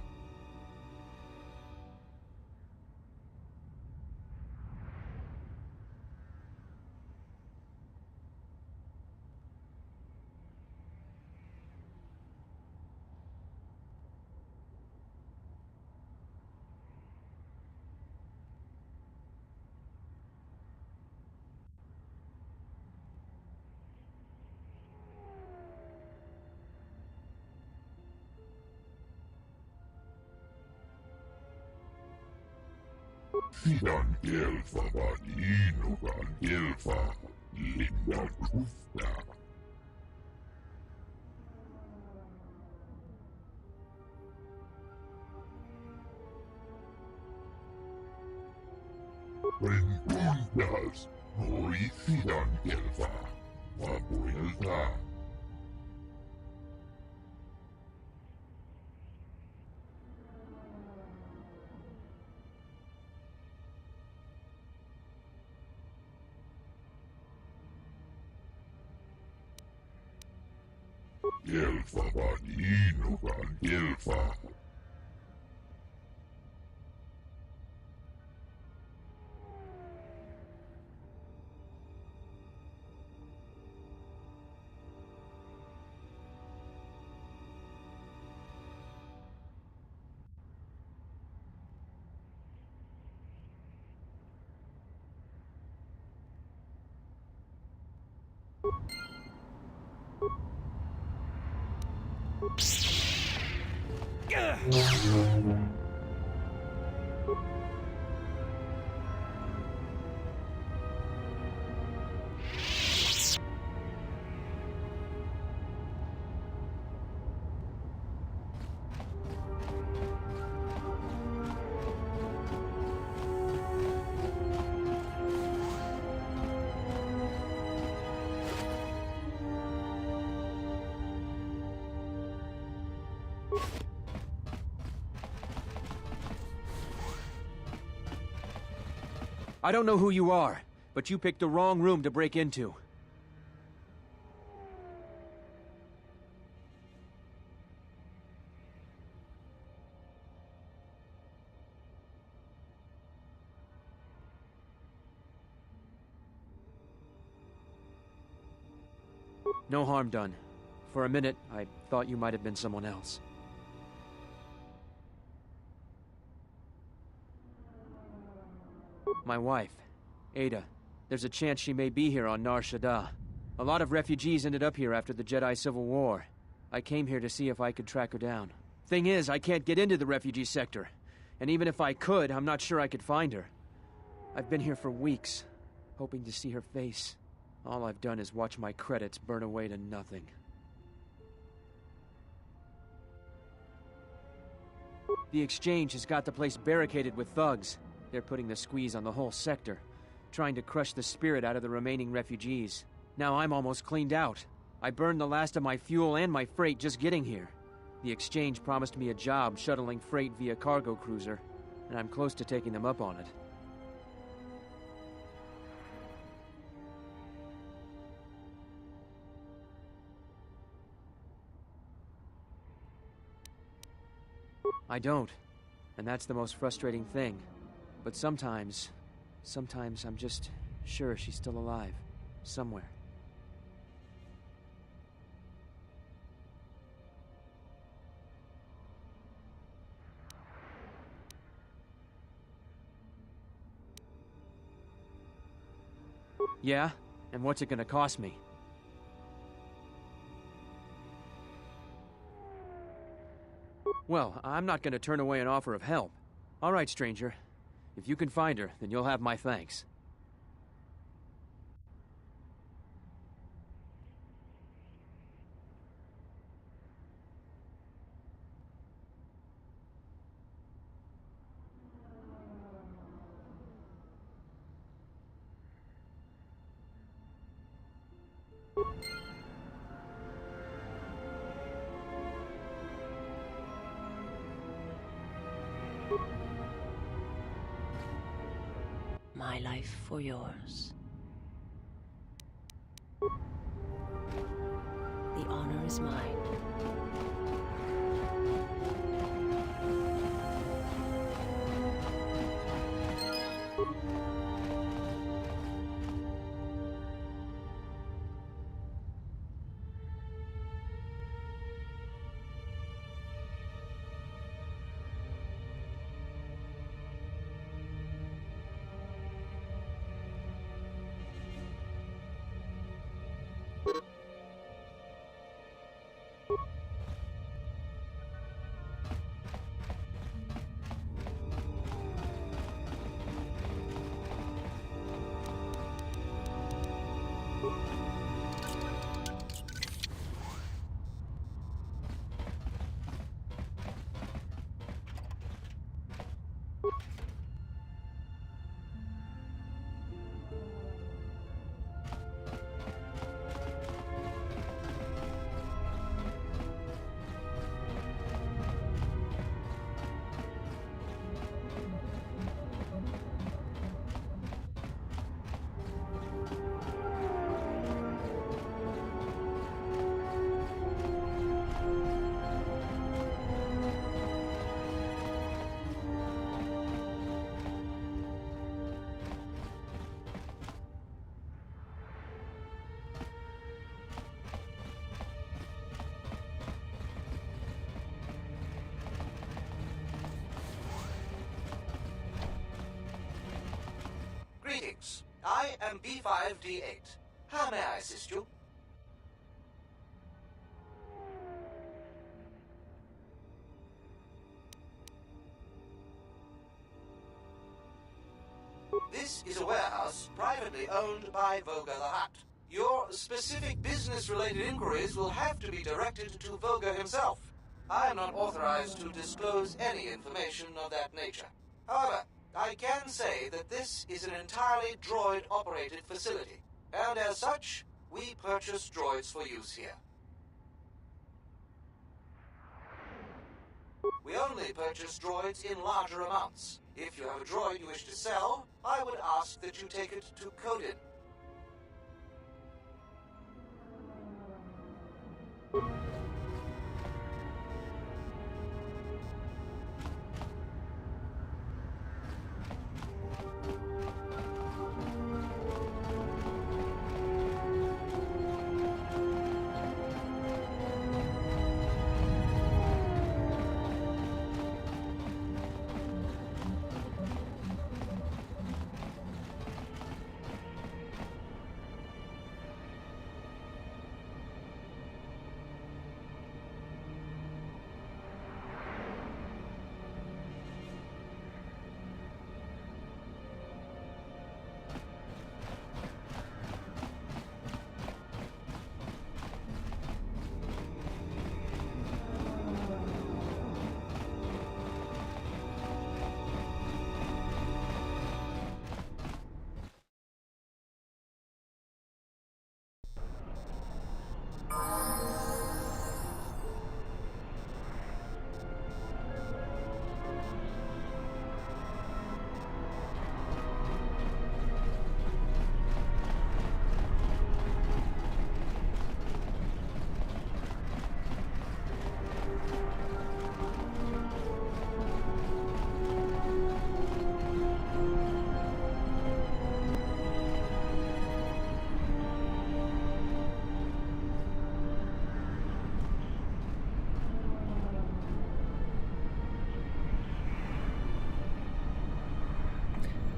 Sidan Gelfa Vaninogan Gelfa, Linda Krufta. Rengundas, Norisidan Gelfa, Vabuelta. Gelfa vanino kan gelfa. I don't know who you are, but you picked the wrong room to break into. No harm done. For a minute, I thought you might have been someone else. My wife, Ada. There's a chance she may be here on Nar Shaddaa. A lot of refugees ended up here after the Jedi Civil War. I came here to see if I could track her down. Thing is, I can't get into the refugee sector. And even if I could, I'm not sure I could find her. I've been here for weeks, hoping to see her face. All I've done is watch my credits burn away to nothing. The exchange has got the place barricaded with thugs. They're putting the squeeze on the whole sector, trying to crush the spirit out of the remaining refugees. Now I'm almost cleaned out. I burned the last of my fuel and my freight just getting here. The exchange promised me a job shuttling freight via cargo cruiser, and I'm close to taking them up on it. I don't, and that's the most frustrating thing. But sometimes I'm just sure she's still alive, somewhere. Yeah? And what's it gonna cost me? Well, I'm not gonna turn away an offer of help. All right, stranger. If you can find her, then you'll have my thanks. My life for yours. The honor is mine. I am B5D8. How may I assist you? This is a warehouse privately owned by Voga the Hutt. Your specific business-related inquiries will have to be directed to Voga himself. I am not authorized to disclose any information of that nature. However, I can say that this is an entirely droid-operated facility, and as such, we purchase droids for use here. We only purchase droids in larger amounts. If you have a droid you wish to sell, I would ask that you take it to Kotor.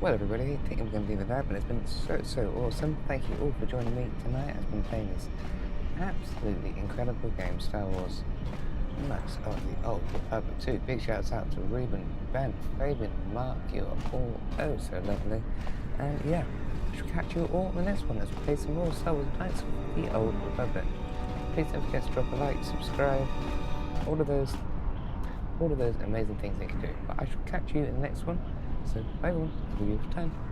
Well, everybody, I think I'm going to leave it there, but it's been so awesome. Thank you all for joining me tonight. I've been playing this absolutely incredible game, Star Wars Knights of the Old Republic 2. Big shouts out to Reuben, Ben, Fabian, Mark. You're all oh so lovely. And yeah, I shall catch you all in the next one as we play some more Star Wars Knights of the Old Republic. Please don't forget to drop a like, subscribe, all of those amazing things that you can do. But I shall catch you in the next one. So bye everyone, have a beautiful time.